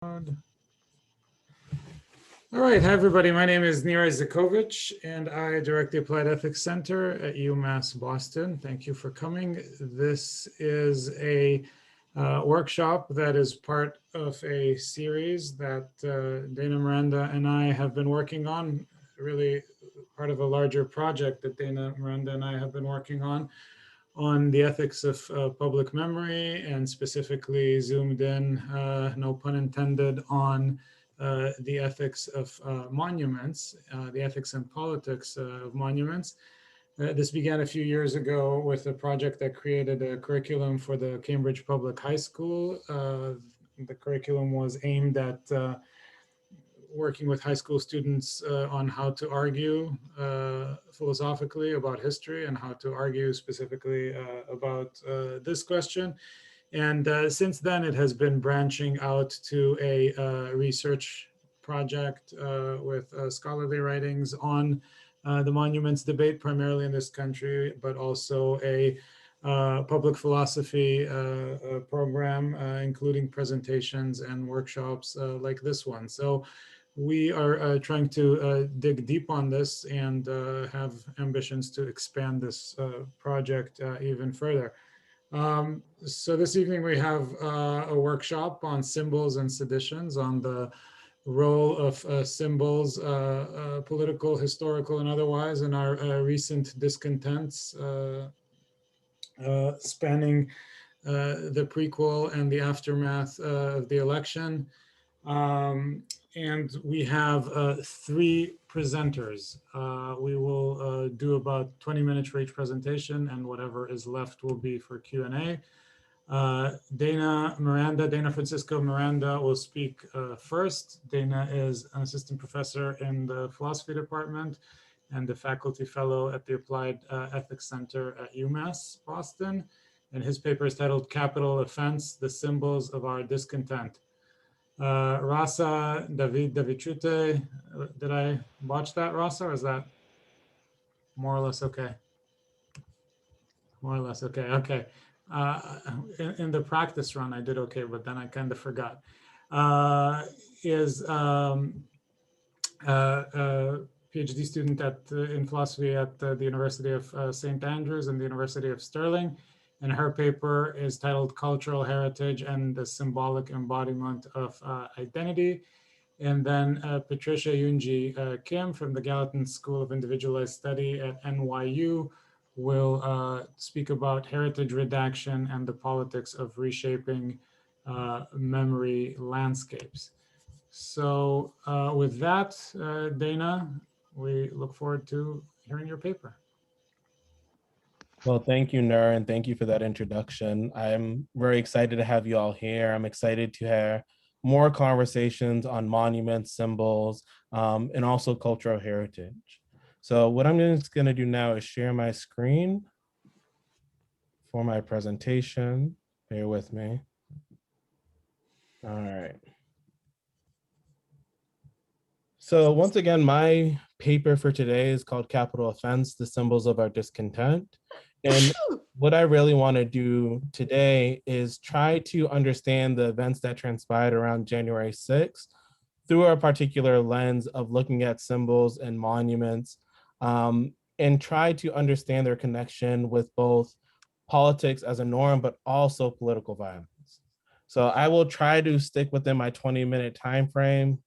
All right, hi everybody. My name is Nira Zakovich, and I direct the Applied Ethics Center at UMass Boston. Thank you for coming. This is a workshop that is part of a series that Dana, Miranda, and I have been working on, really part of a larger project that Dana, Miranda, and I have been working on the ethics of public memory, and specifically zoomed in, no pun intended, on the ethics of monuments, the ethics and politics of monuments. This began a few years ago with a project that created a curriculum for the Cambridge Public High School. The curriculum was aimed at working with high school students on how to argue philosophically about history and how to argue specifically about this question. And since then, it has been branching out to a research project with scholarly writings on the monuments debate, primarily in this country, but also a public philosophy program, including presentations and workshops like this one. So we are trying to dig deep on this and have ambitions to expand this project even further. So this evening we have a workshop on symbols and seditions, on the role of symbols, political, historical, and otherwise, in our recent discontents spanning the prequel and the aftermath of the election. And we have three presenters. We will do about 20 minutes for each presentation, and whatever is left will be for Q&A. Dana Francisco Miranda will speak first. Dana is an assistant professor in the philosophy department and a faculty fellow at the Applied Ethics Center at UMass Boston. And his paper is titled Capital Offense, the Symbols of Our Discontent. Rasa Davidaviciute, did I watch that, Rasa, or is that more or less okay? More or less okay, okay. In the practice run, I did okay, but then I kind of forgot. Is PhD student in philosophy at the University of St. Andrews and the University of Stirling. And her paper is titled Cultural Heritage and the Symbolic Embodiment of Identity. And then Patricia Yunji Kim from the Gallatin School of Individualized Study at NYU will speak about heritage redaction and the politics of reshaping memory landscapes. So with that, Dana, we look forward to hearing your paper. Well, thank you, Nur, and thank you for that introduction. I'm very excited to have you all here. I'm excited to have more conversations on monuments, symbols, and also cultural heritage. So what I'm just going to do now is share my screen for my presentation. Bear with me. All right. So once again, my paper for today is called Capital Offense, the Symbols of Our Discontent. And what I really want to do today is try to understand the events that transpired around January 6th through a particular lens of looking at symbols and monuments, and try to understand their connection with both politics as a norm, but also political violence. So I will try to stick within my 20-minute time frame,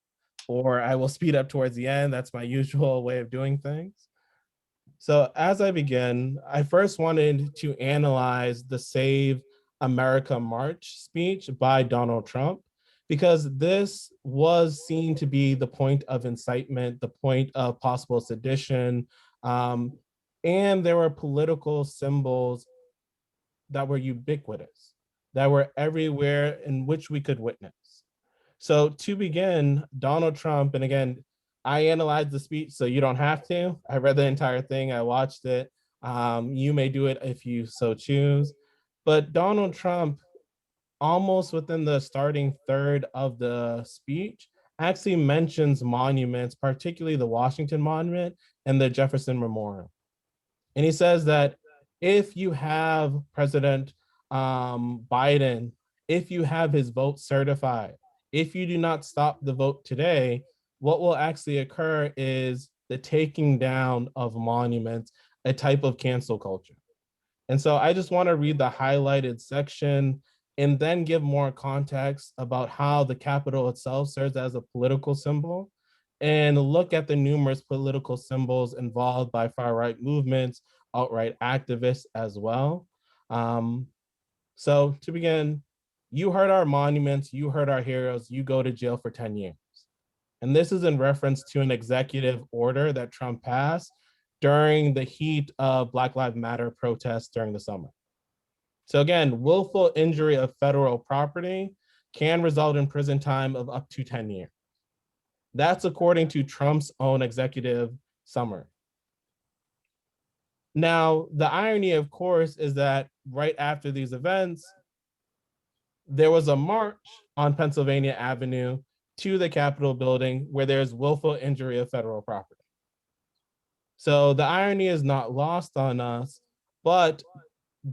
or I will speed up towards the end. That's my usual way of doing things. So as I begin, I first wanted to analyze the Save America March speech by Donald Trump, because this was seen to be the point of incitement, the point of possible sedition, and there were political symbols that were ubiquitous, that were everywhere, in which we could witness. So to begin, Donald Trump, and again, I analyzed the speech, so you don't have to. I read the entire thing, I watched it. You may do it if you so choose. But Donald Trump, almost within the starting third of the speech, actually mentions monuments, particularly the Washington Monument and the Jefferson Memorial. And he says that if you have President Biden, if you have his vote certified, if you do not stop the vote today, what will actually occur is the taking down of monuments, a type of cancel culture. And so I just want to read the highlighted section and then give more context about how the Capitol itself serves as a political symbol and look at the numerous political symbols involved by far-right movements, outright activists as well. So to begin, you heard our monuments, you heard our heroes, you go to jail for 10 years. And this is in reference to an executive order that Trump passed during the heat of Black Lives Matter protests during the summer. So again, willful injury of federal property can result in prison time of up to 10 years. That's according to Trump's own executive summary. Now, the irony, of course, is that right after these events, there was a march on Pennsylvania Avenue to the Capitol building where there's willful injury of federal property. So the irony is not lost on us, but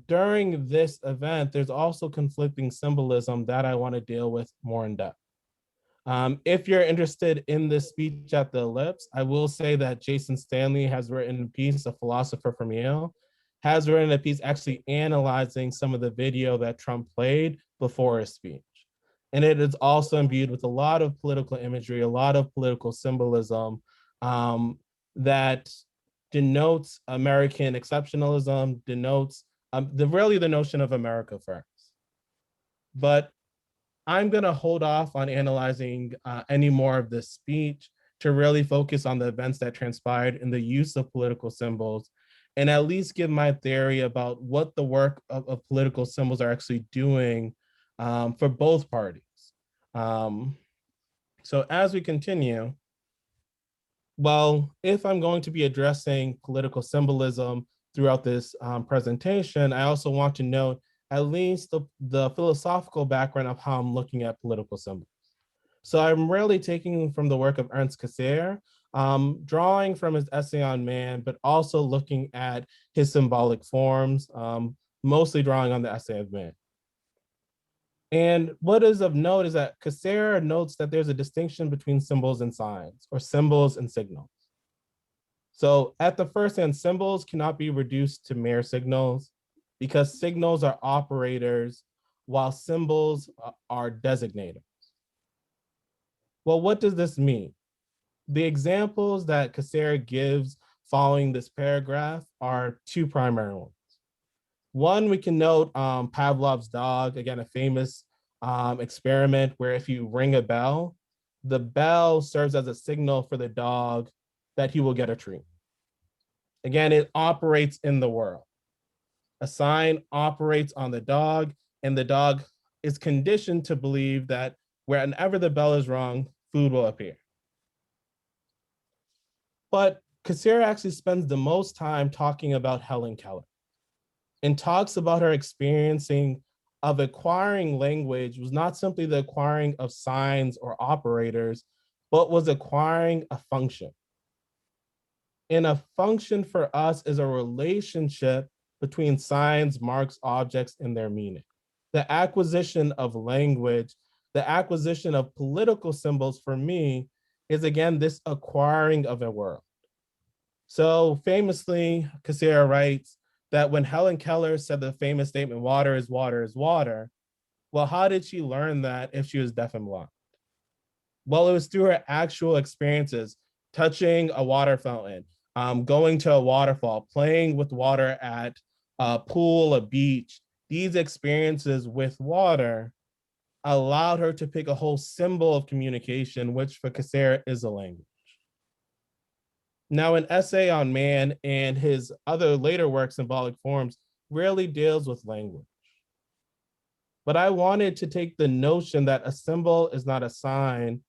during this event, there's also conflicting symbolism that I want to deal with more in depth. If you're interested in this speech at the Ellipse, I will say that Jason Stanley has written a piece, a philosopher from Yale, has written a piece actually analyzing some of the video that Trump played before his speech. And it is also imbued with a lot of political imagery, a lot of political symbolism that denotes American exceptionalism, denotes really the notion of America first. But I'm going to hold off on analyzing any more of this speech to really focus on the events that transpired in the use of political symbols and at least give my theory about what the work of political symbols are actually doing for both parties. So as we continue, well, if I'm going to be addressing political symbolism throughout this presentation, I also want to note at least the philosophical background of how I'm looking at political symbols. So I'm really taking from the work of Ernst Cassirer, drawing from his essay on man, but also looking at his symbolic forms, mostly drawing on the essay of man. And what is of note is that Cassirer notes that there's a distinction between symbols and signs, or symbols and signals. So at the first hand, symbols cannot be reduced to mere signals because signals are operators while symbols are designators. Well, what does this mean? The examples that Cassirer gives following this paragraph are two primary ones. One, we can note Pavlov's dog, again, a famous experiment where if you ring a bell, the bell serves as a signal for the dog that he will get a treat. Again, it operates in the world. A sign operates on the dog, and the dog is conditioned to believe that whenever the bell is rung, food will appear. But Cassirer actually spends the most time talking about Helen Keller and talks about her experiencing of acquiring language was not simply the acquiring of signs or operators, but was acquiring a function. And a function for us is a relationship between signs, marks, objects, and their meaning. The acquisition of language, the acquisition of political symbols for me is again this acquiring of a world. So famously, Cassirer writes that when Helen Keller said the famous statement, water is water is water, well, how did she learn that if she was deaf and blind? Well, it was through her actual experiences, touching a water fountain, going to a waterfall, playing with water at a pool, a beach. These experiences with water allowed her to pick a whole symbol of communication, which for Cassirer is a language. Now, an essay on man and his other later work, Symbolic Forms, rarely deals with language. But I wanted to take the notion that a symbol is not a sign,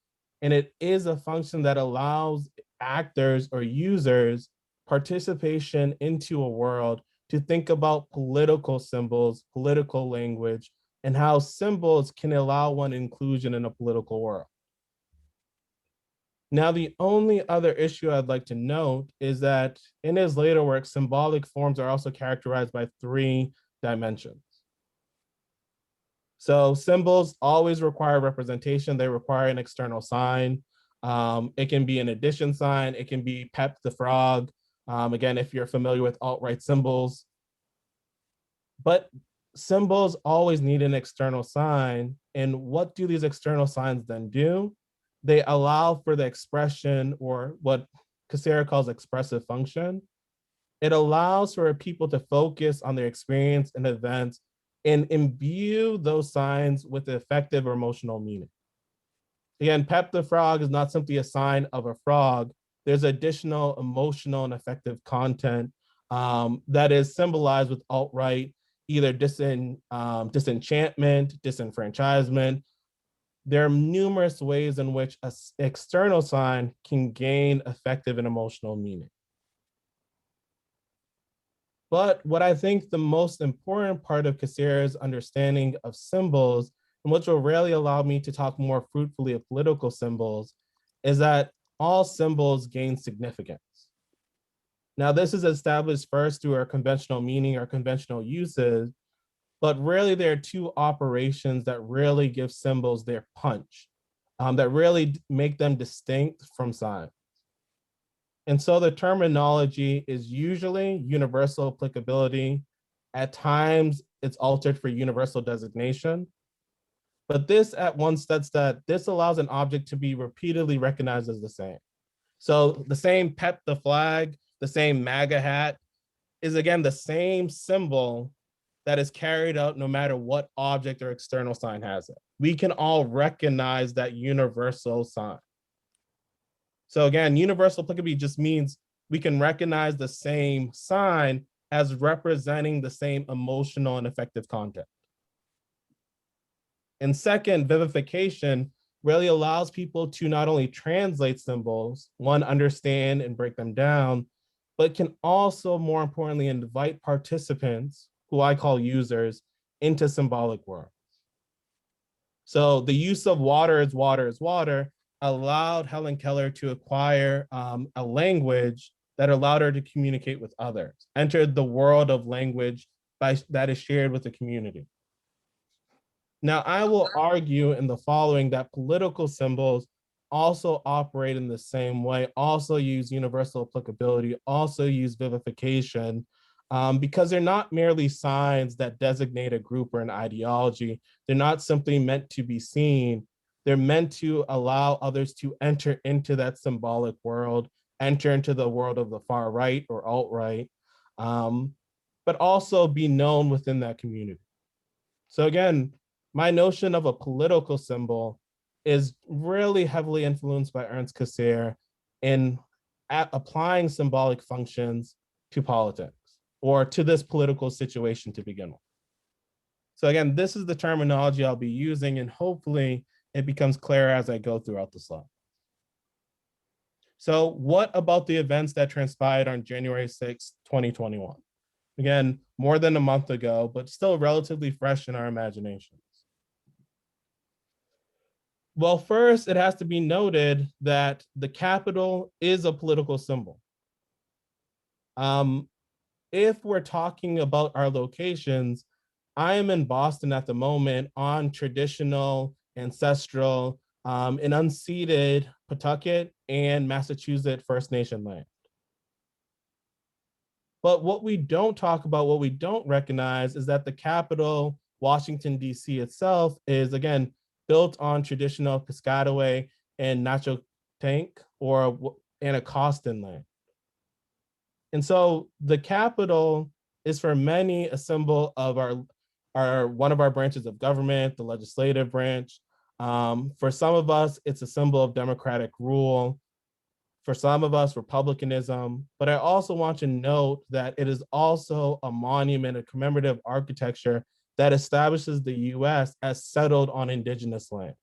and it is a function that allows actors or users participation into a world to think about political symbols, political language, and how symbols can allow one inclusion in a political world. Now, the only other issue I'd like to note is that in his later work, symbolic forms are also characterized by three dimensions. So symbols always require representation. They require an external sign. It can be an addition sign. It can be Pep the Frog. Again, if you're familiar with alt-right symbols. But symbols always need an external sign. And what do these external signs then do? They allow for the expression, or what Cassera calls expressive function. It allows for people to focus on their experience and events and imbue those signs with effective or emotional meaning. Again, Pep the Frog is not simply a sign of a frog. There's additional emotional and affective content that is symbolized with alt-right, either disenchantment, disenfranchisement. There are numerous ways in which an external sign can gain effective and emotional meaning. But what I think the most important part of Cassera's understanding of symbols, and which will really allow me to talk more fruitfully of political symbols, is that all symbols gain significance. Now, this is established first through our conventional meaning or conventional uses, but really there are two operations that really give symbols their punch, that really make them distinct from signs. And so the terminology is usually universal applicability. At times, it's altered for universal designation. But this at once states that this allows an object to be repeatedly recognized as the same. So the same Pep the Flag, the same MAGA hat is again the same symbol that is carried out no matter what object or external sign has it. We can all recognize that universal sign. So again, universal applicability just means we can recognize the same sign as representing the same emotional and affective content. And second, vivification really allows people to not only translate symbols, one, understand and break them down, but can also, more importantly, invite participants, who I call users, into symbolic worlds. So the use of water is water allowed Helen Keller to acquire a language that allowed her to communicate with others, entered the world of language that is shared with the community. Now, I will argue in the following that political symbols also operate in the same way, also use universal applicability, also use vivification, because they're not merely signs that designate a group or an ideology. They're not simply meant to be seen. They're meant to allow others to enter into that symbolic world, enter into the world of the far right or alt-right, but also be known within that community. So again, my notion of a political symbol is really heavily influenced by Ernst Cassirer in applying symbolic functions to politics or to this political situation to begin with. So again, this is the terminology I'll be using, and hopefully it becomes clearer as I go throughout the slide. So what about the events that transpired on January 6, 2021? Again, more than a month ago, but still relatively fresh in our imaginations. Well, first, it has to be noted that the Capitol is a political symbol. If we're talking about our locations, I am in Boston at the moment on traditional, ancestral, and unceded Pawtucket and Massachusetts First Nation land. But what we don't talk about, what we don't recognize, is that the capital, Washington, D.C. itself, is again built on traditional Piscataway and Nacho-Tank or Anacostan land. And so the capital is for many a symbol of our one of our branches of government, the legislative branch. For some of us, it's a symbol of democratic rule. For some of us, republicanism. But I also want to note that it is also a monument, a commemorative architecture that establishes the US as settled on indigenous land,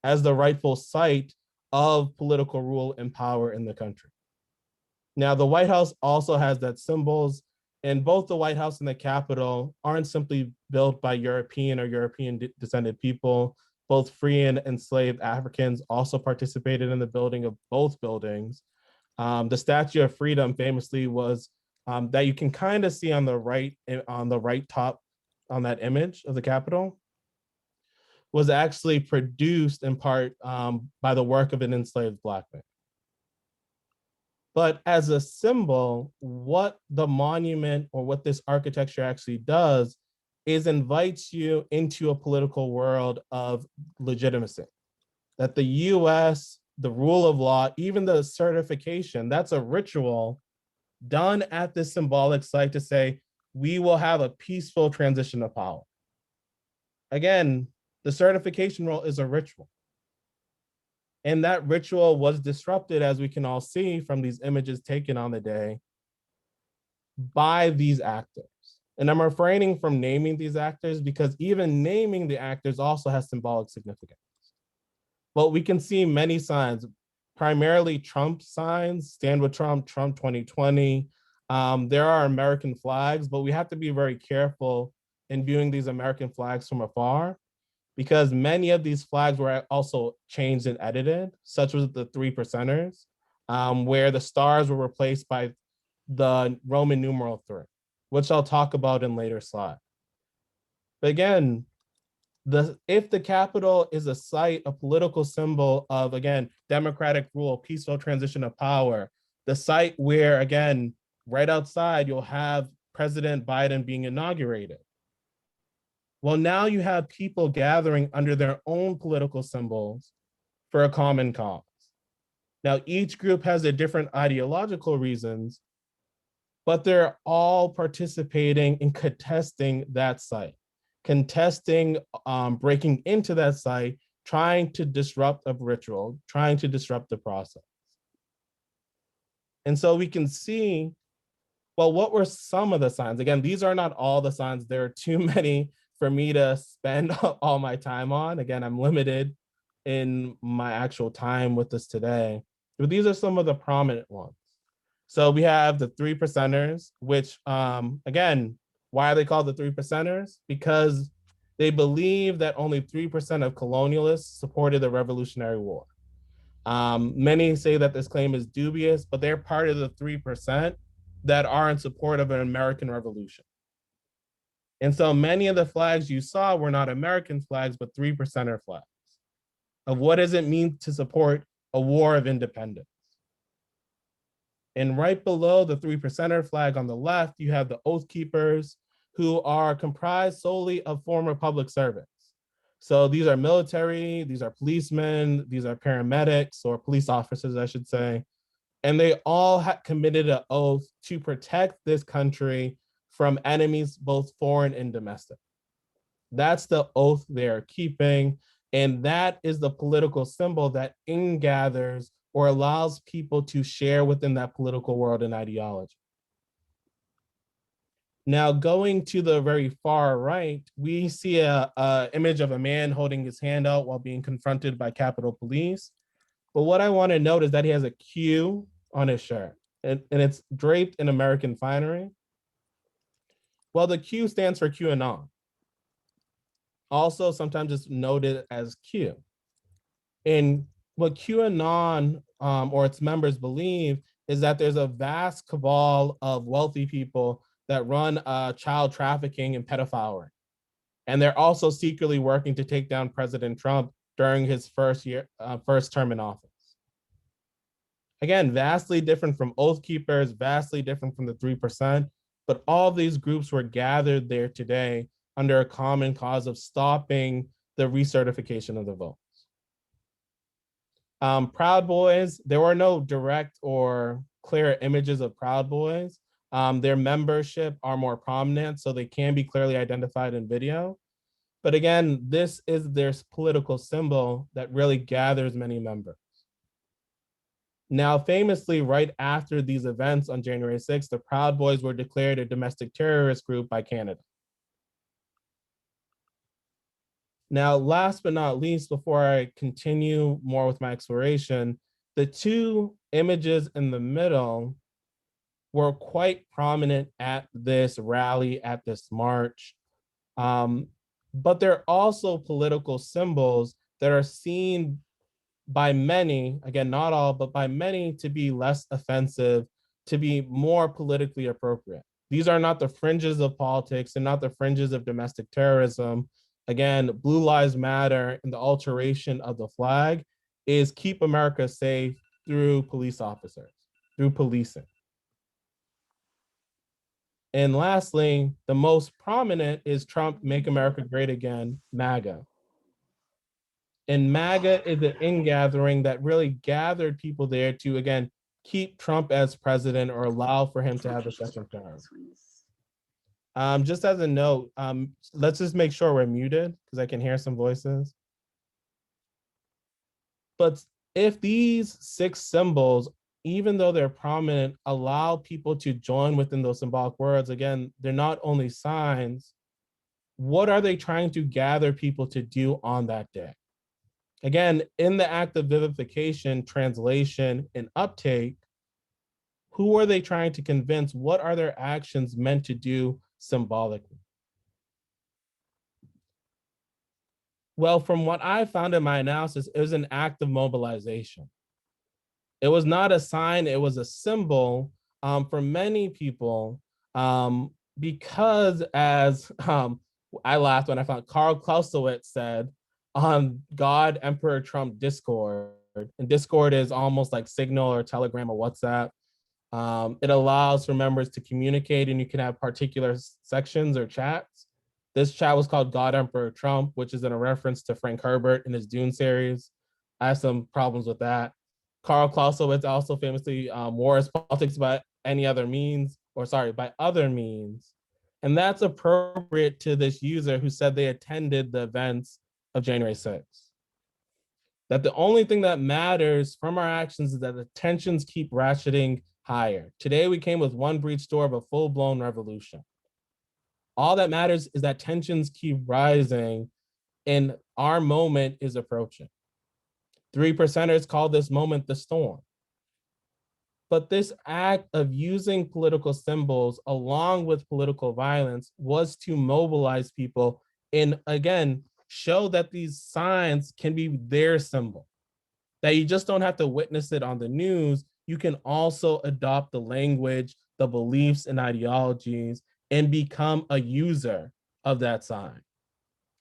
as the rightful site of political rule and power in the country. Now, the White House also has that symbols, and both the White House and the Capitol aren't simply built by European or European descended people. Both free and enslaved Africans also participated in the building of both buildings. The Statue of Freedom famously was that you can kind of see on the right top on that image of the Capitol. was actually produced in part by the work of an enslaved Black man. But as a symbol, what the monument or what this architecture actually does is invites you into a political world of legitimacy. That the US, the rule of law, even the certification, that's a ritual done at this symbolic site to say, we will have a peaceful transition of power. Again, the certification role is a ritual. And that ritual was disrupted, as we can all see from these images taken on the day, by these actors. And I'm refraining from naming these actors because even naming the actors also has symbolic significance. But we can see many signs, primarily Trump signs, stand with Trump, Trump 2020. There are American flags, but we have to be very careful in viewing these American flags from afar, because many of these flags were also changed and edited, such as the 3%ers, where the stars were replaced by the Roman numeral 3, which I'll talk about in later slides. But again, if the Capitol is a site, a political symbol of, again, democratic rule, peaceful transition of power, the site where, again, right outside, you'll have President Biden being inaugurated. Well, now you have people gathering under their own political symbols for a common cause. Now, each group has their different ideological reasons, but they're all participating in contesting that site, contesting, breaking into that site, trying to disrupt a ritual, trying to disrupt the process. And so we can see, well, what were some of the signs? Again, these are not all the signs. There are too many for me to spend all my time on. Again, I'm limited in my actual time with this today, but these are some of the prominent ones. So we have the 3%ers, which, again, why are they called the 3%ers? Because they believe that only 3% of colonialists supported the Revolutionary War. Many say that this claim is dubious, but they're part of the 3% that are in support of an American Revolution. And so many of the flags you saw were not American flags, but 3%er flags of what does it mean to support a war of independence. And right below the 3%er flag on the left, you have the Oath Keepers, who are comprised solely of former public servants. So these are military, these are policemen, these are paramedics, or police officers, I should say. And they all committed an oath to protect this country from enemies, both foreign and domestic. That's the oath they're keeping. And that is the political symbol that ingathers or allows people to share within that political world and ideology. Now, going to the very far right, we see an image of a man holding his hand out while being confronted by Capitol Police. But what I want to note is that he has a Q on his shirt, and it's draped in American finery. Well, the Q stands for QAnon. Also, sometimes it's noted as Q. And what QAnon or its members believe is that there's a vast cabal of wealthy people that run child trafficking and pedophilia. And they're also secretly working to take down President Trump during his first term in office. Again, vastly different from Oath Keepers, vastly different from the 3%, but all these groups were gathered there today under a common cause of stopping the recertification of the votes. Proud Boys, there were no direct or clear images of Proud Boys. Their membership are more prominent, so they can be clearly identified in video. But again, this is their political symbol that really gathers many members. Now, famously, right after these events on January 6th, the Proud Boys were declared a domestic terrorist group by Canada. Now, last but not least, before I continue more with my exploration, the two images in the middle were quite prominent at this rally, at this march. But they're also political symbols that are seen by many, again, not all, but by many, to be less offensive, to be more politically appropriate. These are not the fringes of politics and not the fringes of domestic terrorism. Again, Blue Lives Matter and the alteration of the flag is keep America safe through police officers, through policing. And lastly, the most prominent is Trump, Make America Great Again, MAGA. And MAGA is an ingathering that really gathered people there to, again, keep Trump as president or allow for him to have a second term. Just as a note, let's just make sure we're muted because I can hear some voices. But if these 6 symbols, even though they're prominent, allow people to join within those symbolic words, again, they're not only signs, what are they trying to gather people to do on that day? Again, in the act of vivification, translation, and uptake, who are they trying to convince? What are their actions meant to do symbolically? Well, from what I found in my analysis, it was an act of mobilization. It was not a sign, it was a symbol for many people because as I laughed when I found Karl Clausewitz said on God Emperor Trump Discord, and Discord is almost like Signal or Telegram or WhatsApp. It allows for members to communicate and you can have particular sections or chats. This chat was called God Emperor Trump, which is in a reference to Frank Herbert in his Dune series. I have some problems with that. Karl Clausewitz also famously wars politics by any other means, or sorry, by other means. And that's appropriate to this user who said they attended the events of January 6th. That the only thing that matters from our actions is that the tensions keep ratcheting higher. Today we came with one breach store of a full-blown revolution. All that matters is that tensions keep rising and our moment is approaching. 3%ers call this moment the storm. But this act of using political symbols along with political violence was to mobilize people and again, show that these signs can be their symbol. That you just don't have to witness it on the news. You can also adopt the language, the beliefs and ideologies and become a user of that sign.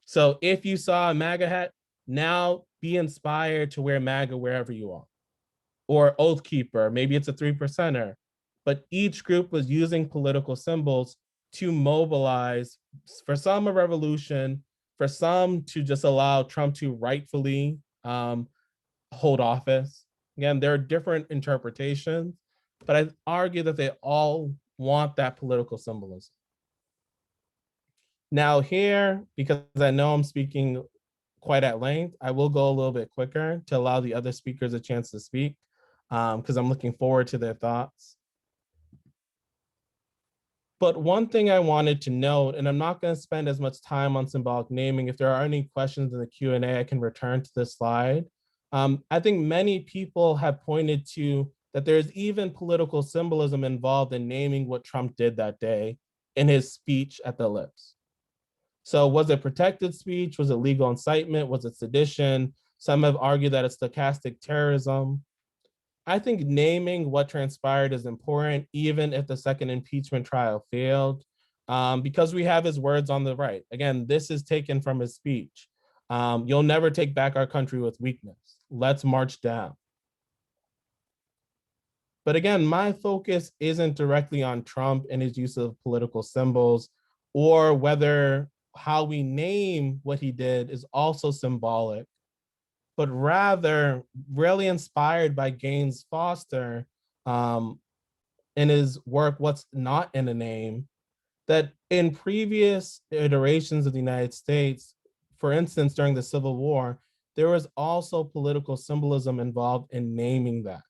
So if you saw a MAGA hat, now be inspired to wear MAGA wherever you are. Or Oath Keeper, maybe it's a 3%er. But each group was using political symbols to mobilize, for some a revolution, for some to just allow Trump to rightfully hold office. Again, there are different interpretations, but I argue that they all want that political symbolism. Now here, because I know I'm speaking quite at length, I will go a little bit quicker to allow the other speakers a chance to speak because I'm looking forward to their thoughts. But one thing I wanted to note, and I'm not going to spend as much time on symbolic naming. If there are any questions in the Q&A, I can return to this slide. I think many people have pointed to that there's even political symbolism involved in naming what Trump did that day in his speech at the Lips. So was it protected speech? Was it legal incitement? Was it sedition? Some have argued that it's stochastic terrorism. I think naming what transpired is important, even if the second impeachment trial failed, because we have his words on the right. Again, this is taken from his speech. You'll never take back our country with weakness. Let's march down. But again, my focus isn't directly on Trump and his use of political symbols or whether how we name what he did is also symbolic, but rather really inspired by Gaines Foster in his work, What's Not in a Name, that in previous iterations of the United States, for instance, during the Civil War, there was also political symbolism involved in naming that.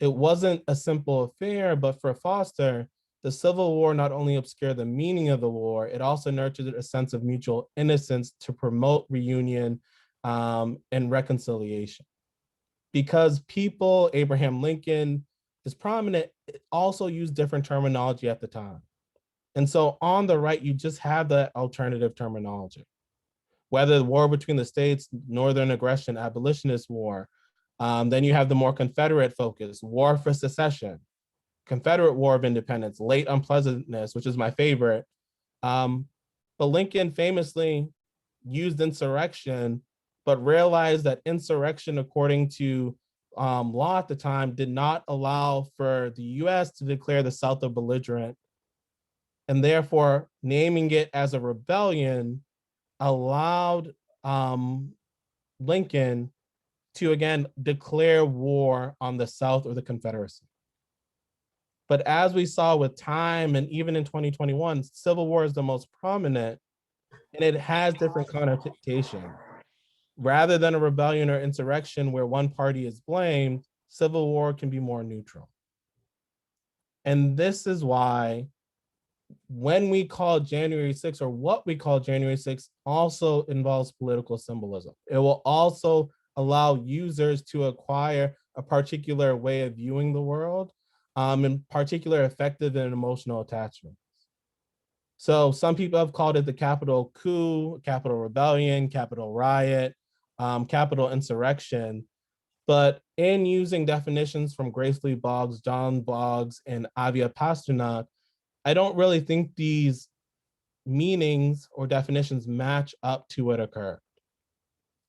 It wasn't a simple affair, but for Foster, the Civil War not only obscured the meaning of the war, it also nurtured a sense of mutual innocence to promote reunion and reconciliation. Because people, Abraham Lincoln is prominent, also used different terminology at the time. And so on the right, you just have that alternative terminology. Whether the war between the states, Northern aggression, abolitionist war, then you have the more Confederate focus, war for secession, Confederate War of Independence, late unpleasantness, which is my favorite. But Lincoln famously used insurrection, but realized that insurrection, according to law at the time, did not allow for the US to declare the South a belligerent. And therefore, naming it as a rebellion allowed Lincoln to again declare war on the South or the Confederacy. But as we saw with time, and even in 2021, civil war is the most prominent, and it has different connotations. Rather than a rebellion or insurrection where one party is blamed, civil war can be more neutral. And this is why when we call January 6th, or what we call January 6th, also involves political symbolism. It will also allow users to acquire a particular way of viewing the world, in particular affective and emotional attachments. So some people have called it the Capitol coup, Capitol rebellion, Capitol riot, Capitol insurrection. But in using definitions from Grace Lee Boggs, John Boggs, and Avia Pasternak, I don't really think these meanings or definitions match up to what occurred.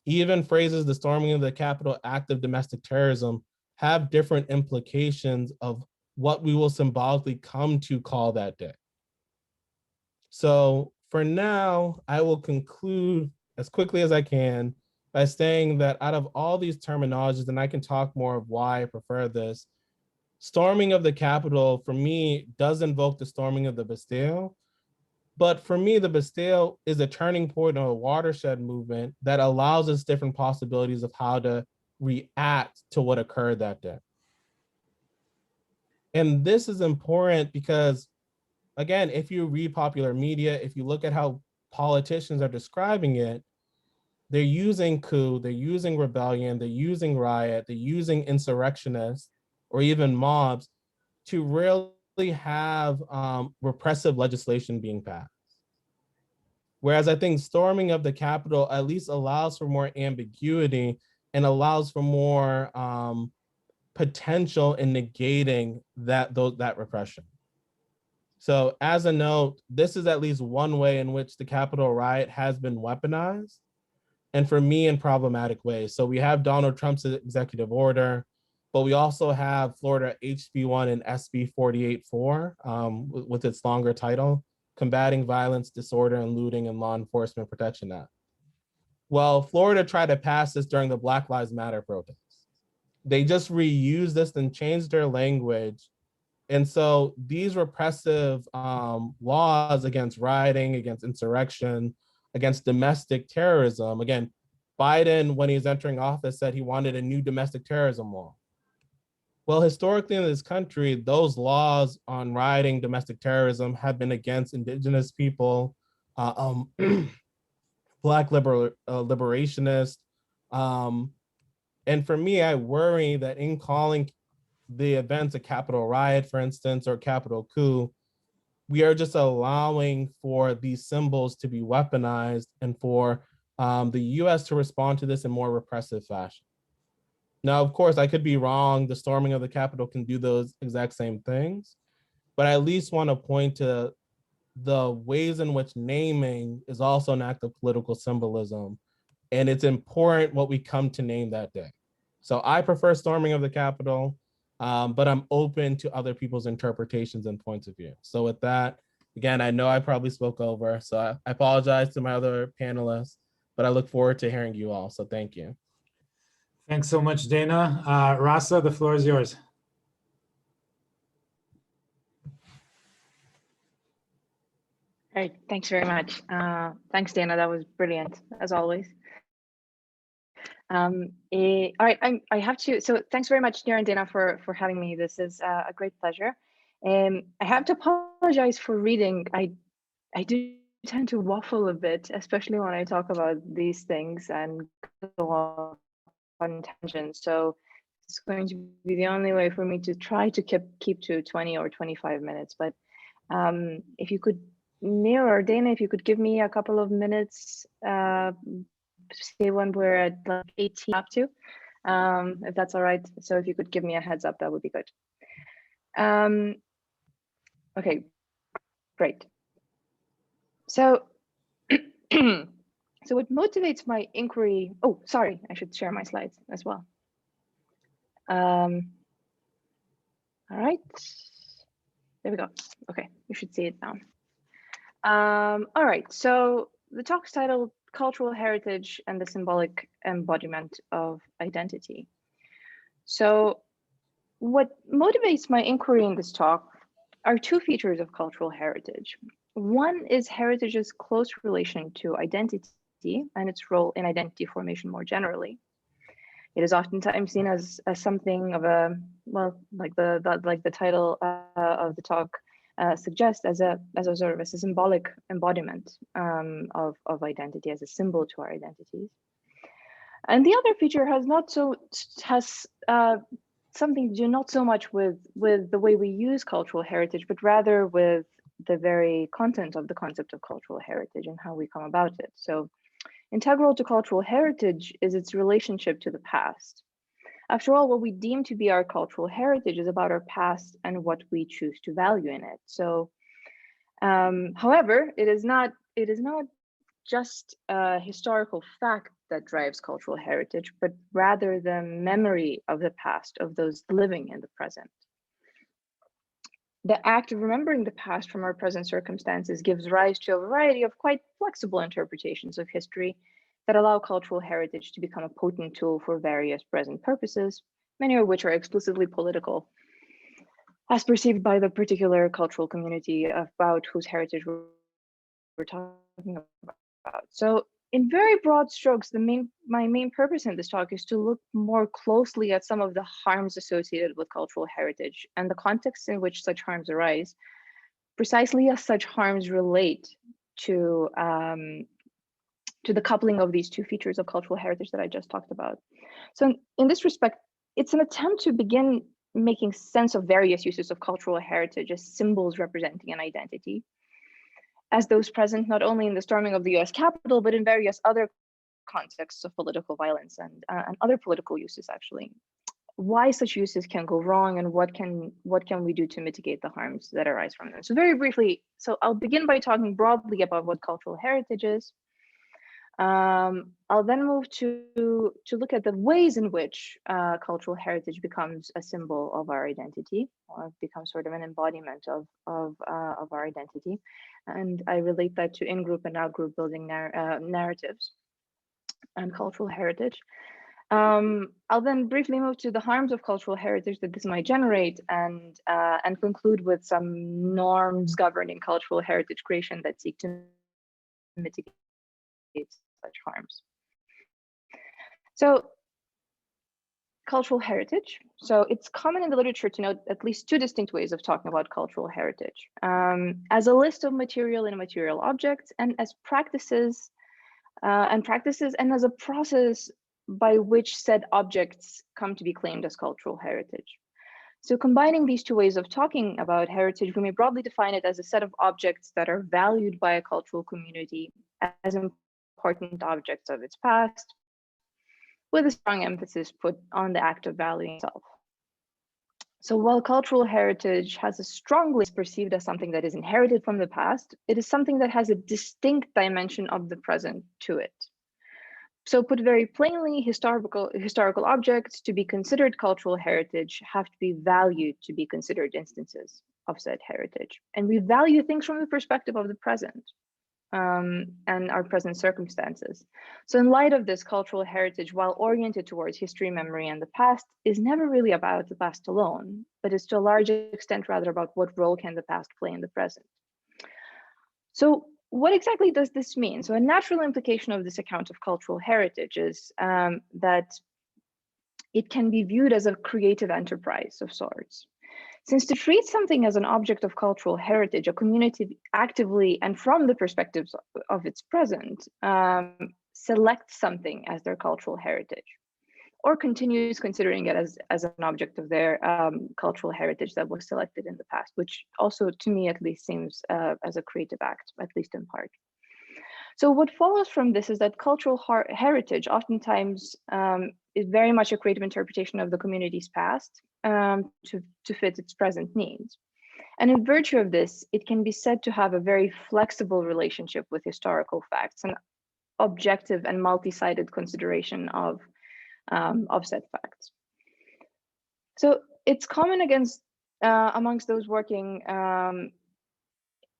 Even phrases, the storming of the Capitol, act of domestic terrorism, have different implications of what we will symbolically come to call that day. So for now, I will conclude as quickly as I can by saying that out of all these terminologies, and I can talk more of why I prefer this, storming of the Capitol for me does invoke the storming of the Bastille. But for me, the Bastille is a turning point or a watershed movement that allows us different possibilities of how to react to what occurred that day. And this is important because, again, if you read popular media, if you look at how politicians are describing it, they're using coup, they're using rebellion, they're using riot, they're using insurrectionists or even mobs to really have repressive legislation being passed. Whereas I think storming of the Capitol at least allows for more ambiguity and allows for more potential in negating that repression. So as a note, this is at least one way in which the Capitol riot has been weaponized, and for me in problematic ways. So we have Donald Trump's executive order, but we also have Florida HB1 and SB4 with its longer title, Combating Violence, Disorder, and Looting and Law Enforcement Protection Act. Well, Florida tried to pass this during the Black Lives Matter protests. They just reused this and changed their language. And so these repressive laws against rioting, against insurrection, against domestic terrorism, again, Biden, when he was entering office, said he wanted a new domestic terrorism law. Well, historically in this country, those laws on rioting, domestic terrorism have been against Indigenous people, Black liberationists. And for me, I worry that in calling the events a Capitol riot, for instance, or Capitol coup, we are just allowing for these symbols to be weaponized and for the US to respond to this in more repressive fashion. Now, of course, I could be wrong. The storming of the Capitol can do those exact same things, but I at least want to point to the ways in which naming is also an act of political symbolism. And it's important what we come to name that day. So I prefer storming of the Capitol, but I'm open to other people's interpretations and points of view. So with that, again, I know I probably spoke over, so I apologize to my other panelists, but I look forward to hearing you all. So thank you. Thanks so much, Dana. Rasa, the floor is yours. All right, thanks very much. Thanks, Dana. That was brilliant, as always. All right, I have to, so thanks very much, Nir and Dana, for having me. This is a great pleasure. I have to apologize for reading. I do tend to waffle a bit, especially when I talk about these things and go off on tangents. So it's going to be the only way for me to try to keep to 20 or 25 minutes. But if you could, Nir or Dana, if you could give me a couple of minutes, say when we're at like 18 up to, if that's all right. So if you could give me a heads up, that would be good. Okay, great. So, So what motivates my inquiry, oh, sorry, I should share my slides as well. All right, there we go. Okay, you should see it now. All right, so the talk's titled Cultural Heritage and the Symbolic Embodiment of Identity. So what motivates my inquiry in this talk are two features of cultural heritage. One is heritage's close relation to identity and its role in identity formation more generally. It is oftentimes seen as something of a, well, like the title of the talk suggests, as a sort of a symbolic embodiment of identity, as a symbol to our identities. And the other feature has something to do not so much with the way we use cultural heritage, but rather with the very content of the concept of cultural heritage and how we come about it. So integral to cultural heritage is its relationship to the past. After all, what we deem to be our cultural heritage is about our past and what we choose to value in it. So, however, it is not just a historical fact that drives cultural heritage, but rather the memory of the past of those living in the present. The act of remembering the past from our present circumstances gives rise to a variety of quite flexible interpretations of history that allow cultural heritage to become a potent tool for various present purposes, many of which are explicitly political, as perceived by the particular cultural community about whose heritage we're talking about. So in very broad strokes, my main purpose in this talk is to look more closely at some of the harms associated with cultural heritage and the context in which such harms arise, precisely as such harms relate to the coupling of these two features of cultural heritage that I just talked about. So in this respect, it's an attempt to begin making sense of various uses of cultural heritage as symbols representing an identity, as those present not only in the storming of the US Capitol, but in various other contexts of political violence and other political uses, actually. Why such uses can go wrong and what can we do to mitigate the harms that arise from them. So very briefly, so I'll begin by talking broadly about what cultural heritage is. I'll then move to look at the ways in which cultural heritage becomes a symbol of our identity, or becomes sort of an embodiment of our identity, and I relate that to in-group and out-group building narratives and cultural heritage. I'll then briefly move to the harms of cultural heritage that this might generate, and conclude with some norms governing cultural heritage creation that seek to mitigate such harms. So cultural heritage. So it's common in the literature to note at least two distinct ways of talking about cultural heritage, as a list of material and immaterial objects, and as practices, and as a process by which said objects come to be claimed as cultural heritage. So combining these two ways of talking about heritage, we may broadly define it as a set of objects that are valued by a cultural community as important objects of its past, with a strong emphasis put on the act of valuing itself. So while cultural heritage has a strongly perceived as something that is inherited from the past, it is something that has a distinct dimension of the present to it. So put very plainly, historical objects to be considered cultural heritage have to be valued to be considered instances of said heritage. And we value things from the perspective of the present. And our present circumstances. So in light of this, cultural heritage, while oriented towards history, memory, and the past, is never really about the past alone, but is to a large extent rather about what role can the past play in the present. So what exactly does this mean? So a natural implication of this account of cultural heritage is that it can be viewed as a creative enterprise of sorts. Since to treat something as an object of cultural heritage, a community actively and from the perspectives of its present selects something as their cultural heritage, or continues considering it as an object of their cultural heritage that was selected in the past, which also to me at least seems as a creative act, at least in part. So what follows from this is that cultural heritage oftentimes is very much a creative interpretation of the community's past to fit its present needs. And in virtue of this, it can be said to have a very flexible relationship with historical facts. And objective and multi-sided consideration of said facts. So it's common amongst those working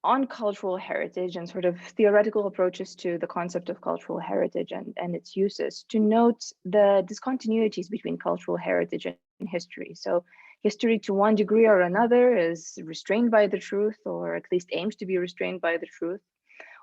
on cultural heritage and sort of theoretical approaches to the concept of cultural heritage and its uses to note the discontinuities between cultural heritage and history. So history to one degree or another is restrained by the truth, or at least aims to be restrained by the truth,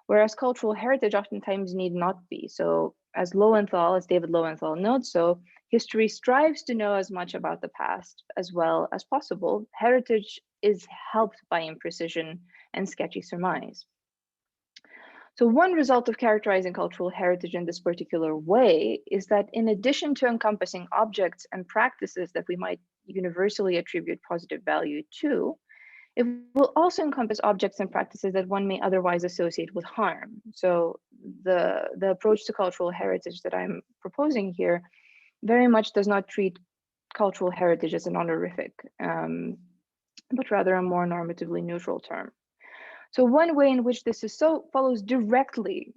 whereas cultural heritage oftentimes need not be. So as David Lowenthal notes, so history strives to know as much about the past as well as possible. Heritage is helped by imprecision and sketchy surmise. So one result of characterizing cultural heritage in this particular way is that in addition to encompassing objects and practices that we might universally attribute positive value to, it will also encompass objects and practices that one may otherwise associate with harm. So the approach to cultural heritage that I'm proposing here very much does not treat cultural heritage as an honorific, but rather a more normatively neutral term. So one way in which this is so follows directly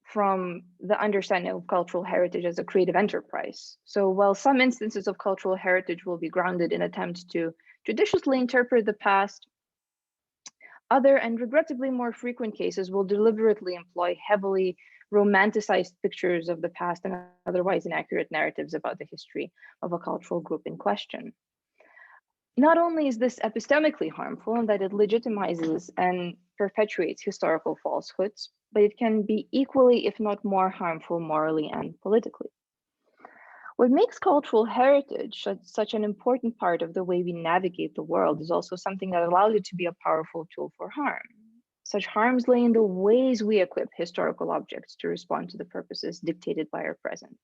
from the understanding of cultural heritage as a creative enterprise. So while some instances of cultural heritage will be grounded in attempts to judiciously interpret the past, other and regrettably more frequent cases will deliberately employ heavily romanticized pictures of the past and otherwise inaccurate narratives about the history of a cultural group in question. Not only is this epistemically harmful in that it legitimizes and perpetuates historical falsehoods, but it can be equally, if not more harmful morally and politically. What makes cultural heritage such an important part of the way we navigate the world is also something that allows it to be a powerful tool for harm. Such harms lay in the ways we equip historical objects to respond to the purposes dictated by our present.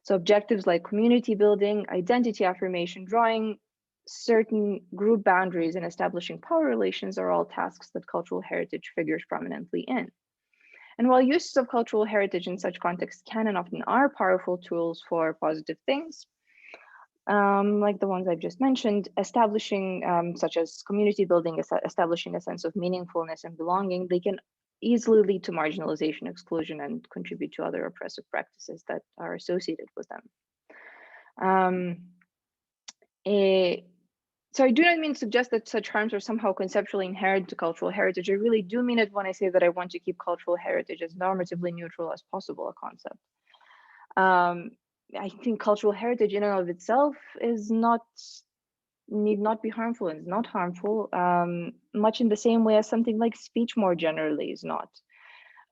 So objectives like community building, identity affirmation, drawing certain group boundaries, and establishing power relations are all tasks that cultural heritage figures prominently in. And while uses of cultural heritage in such contexts can and often are powerful tools for positive things, like the ones I've just mentioned, establishing such as community building, establishing a sense of meaningfulness and belonging, they can easily lead to marginalization, exclusion, and contribute to other oppressive practices that are associated with them. So I do not mean to suggest that such harms are somehow conceptually inherent to cultural heritage. I really do mean it when I say that I want to keep cultural heritage as normatively neutral as possible a concept. I think cultural heritage in and of itself need not be harmful and is not harmful, much in the same way as something like speech more generally is not.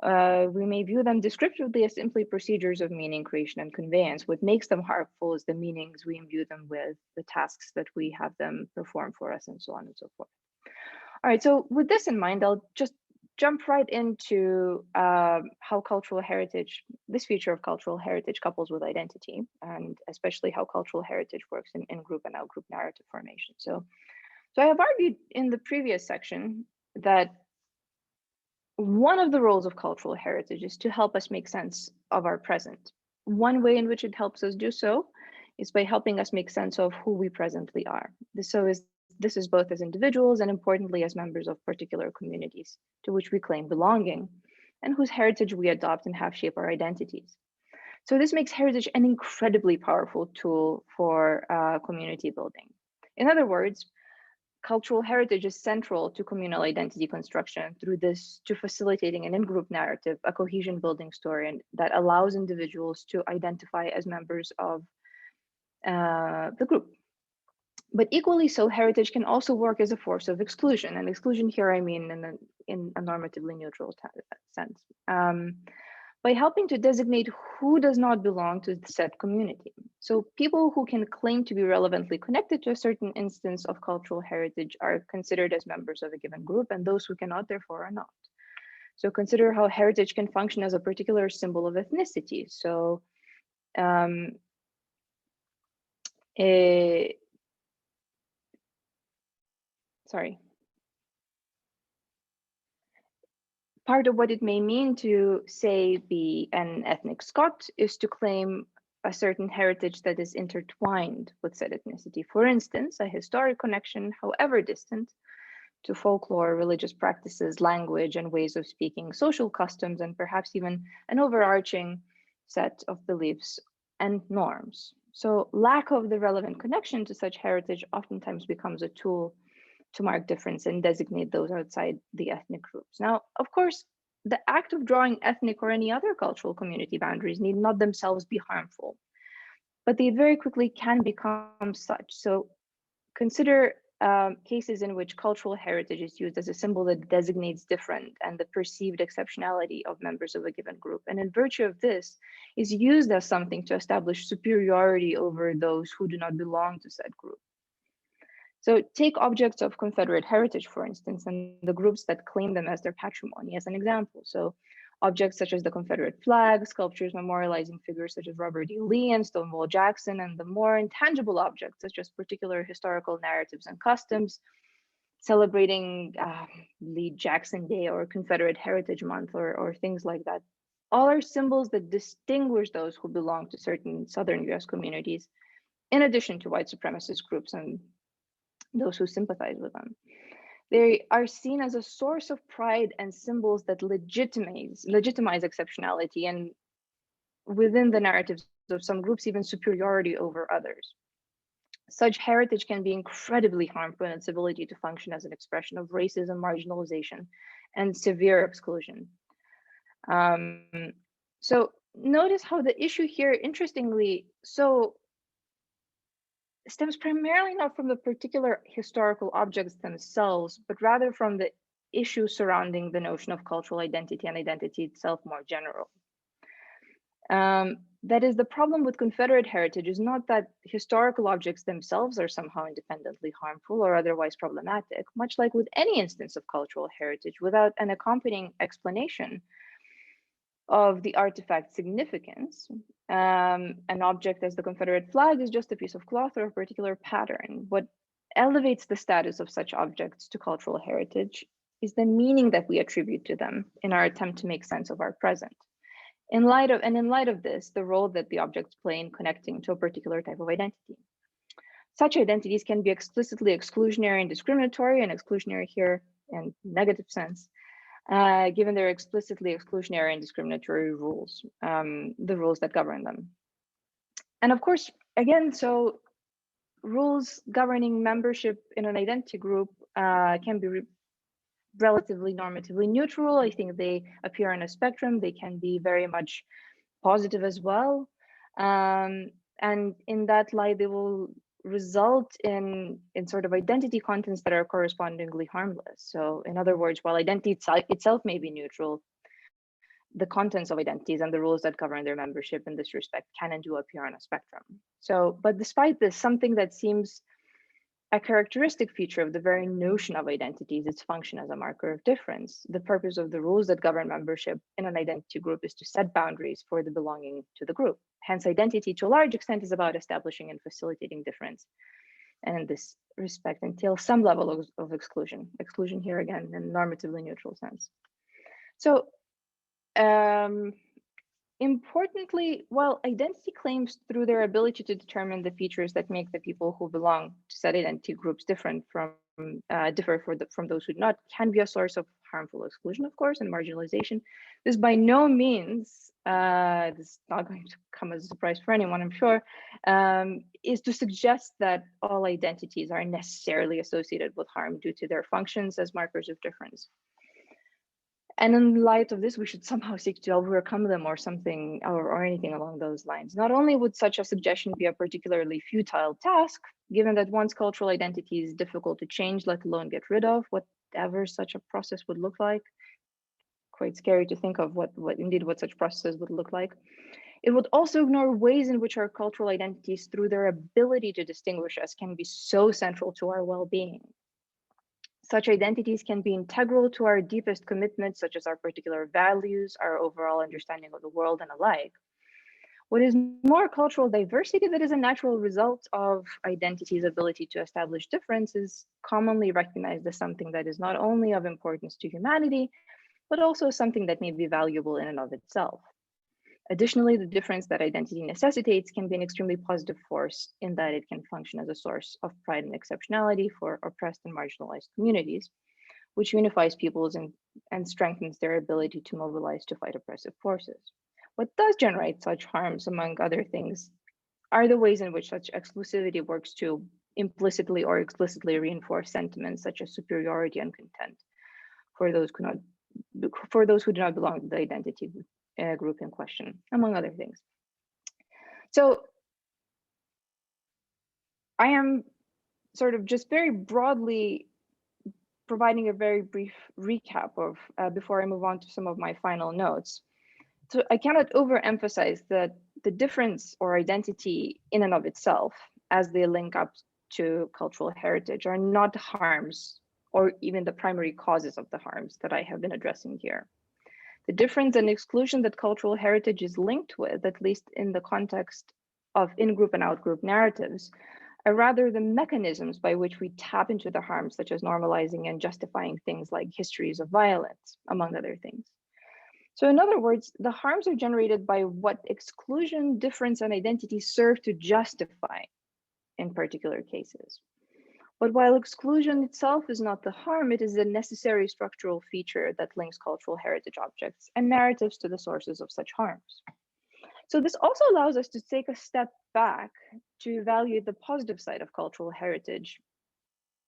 We may view them descriptively as simply procedures of meaning creation and conveyance. What makes them harmful is the meanings we imbue them with, the tasks that we have them perform for us, and so on and so forth. All right, so with this in mind, I'll just jump right into how cultural heritage, this feature of cultural heritage couples with identity, and especially how cultural heritage works in group and out-group narrative formation. So I have argued in the previous section that one of the roles of cultural heritage is to help us make sense of our present. One way in which it helps us do so is by helping us make sense of who we presently are. This is both as individuals and importantly as members of particular communities to which we claim belonging and whose heritage we adopt and have shape our identities. So this makes heritage an incredibly powerful tool for community building. In other words, cultural heritage is central to communal identity construction through this to facilitating an in-group narrative, a cohesion building story, and that allows individuals to identify as members of the group. But equally so, heritage can also work as a force of exclusion, and exclusion here I mean in a normatively neutral sense, by helping to designate who does not belong to the said community. So people who can claim to be relevantly connected to a certain instance of cultural heritage are considered as members of a given group, and those who cannot therefore are not. So consider how heritage can function as a particular symbol of ethnicity. So part of what it may mean to, say, be an ethnic Scot is to claim a certain heritage that is intertwined with said ethnicity. For instance, a historic connection, however distant, to folklore, religious practices, language, and ways of speaking, social customs, and perhaps even an overarching set of beliefs and norms. So lack of the relevant connection to such heritage oftentimes becomes a tool to mark difference and designate those outside the ethnic groups. Now, of course, the act of drawing ethnic or any other cultural community boundaries need not themselves be harmful, but they very quickly can become such. So consider cases in which cultural heritage is used as a symbol that designates different and the perceived exceptionality of members of a given group. And in virtue of this, is used as something to establish superiority over those who do not belong to said group. So take objects of Confederate heritage, for instance, and the groups that claim them as their patrimony as an example. So objects such as the Confederate flag, sculptures memorializing figures such as Robert E. Lee and Stonewall Jackson, and the more intangible objects such as particular historical narratives and customs, celebrating Lee Jackson Day or Confederate Heritage Month or things like that. All are symbols that distinguish those who belong to certain Southern US communities, in addition to white supremacist groups and those who sympathize with them. They are seen as a source of pride and symbols that legitimize exceptionality, and within the narratives of some groups, even superiority over others. Such heritage can be incredibly harmful in its ability to function as an expression of racism, marginalization, and severe exclusion. So notice how the issue here, interestingly, stems primarily not from the particular historical objects themselves, but rather from the issue surrounding the notion of cultural identity and identity itself more general. That is, the problem with Confederate heritage is not that historical objects themselves are somehow independently harmful or otherwise problematic, much like with any instance of cultural heritage, without an accompanying explanation of the artifact's significance. An object as the Confederate flag is just a piece of cloth or a particular pattern. What elevates the status of such objects to cultural heritage is the meaning that we attribute to them in our attempt to make sense of our present. In light of this, the role that the objects play in connecting to a particular type of identity. Such identities can be explicitly exclusionary and discriminatory, and exclusionary here in negative sense, given their explicitly exclusionary and discriminatory rules, the rules that govern them. And of course, again, so rules governing membership in an identity group can be relatively normatively neutral. I think they appear on a spectrum. They can be very much positive as well. And in that light, they will result in sort of identity contents that are correspondingly harmless. So in other words, while identity itself may be neutral, the contents of identities and the rules that govern their membership in this respect can and do appear on a spectrum. So, but despite this, something that seems a characteristic feature of the very notion of identity is its function as a marker of difference. The purpose of the rules that govern membership in an identity group is to set boundaries for the belonging to the group. Hence, identity to a large extent is about establishing and facilitating difference. And in this respect, entails some level of exclusion. Exclusion here again in a normatively neutral sense. So importantly, while identity claims through their ability to determine the features that make the people who belong to said identity groups different from from those who do not, can be a source of harmful exclusion, of course, and marginalization. This by no means, this is not going to come as a surprise for anyone, I'm sure, is to suggest that all identities are necessarily associated with harm due to their functions as markers of difference. And in light of this, we should somehow seek to overcome them or something, or anything along those lines. Not only would such a suggestion be a particularly futile task, given that one's cultural identity is difficult to change, let alone get rid of, whatever such a process would look like. Quite scary to think of what such processes would look like. It would also ignore ways in which our cultural identities, through their ability to distinguish us, can be so central to our well-being. Such identities can be integral to our deepest commitments, such as our particular values, our overall understanding of the world, and alike. What is more, cultural diversity that is a natural result of identity's ability to establish difference is commonly recognized as something that is not only of importance to humanity, but also something that may be valuable in and of itself. Additionally, the difference that identity necessitates can be an extremely positive force in that it can function as a source of pride and exceptionality for oppressed and marginalized communities. which unifies peoples and strengthens their ability to mobilize to fight oppressive forces. What does generate such harms, among other things, are the ways in which such exclusivity works to implicitly or explicitly reinforce sentiments such as superiority and contempt for those who do not belong to the identity group in question, among other things. So I am sort of just very broadly providing a very brief recap of before I move on to some of my final notes. So I cannot overemphasize that the difference or identity in and of itself, as they link up to cultural heritage, are not harms or even the primary causes of the harms that I have been addressing here. The difference and exclusion that cultural heritage is linked with, at least in the context of in-group and out-group narratives, are rather the mechanisms by which we tap into the harms, such as normalizing and justifying things like histories of violence, among other things. So in other words, the harms are generated by what exclusion, difference, and identity serve to justify in particular cases. But while exclusion itself is not the harm, it is a necessary structural feature that links cultural heritage objects and narratives to the sources of such harms. So this also allows us to take a step back to evaluate the positive side of cultural heritage,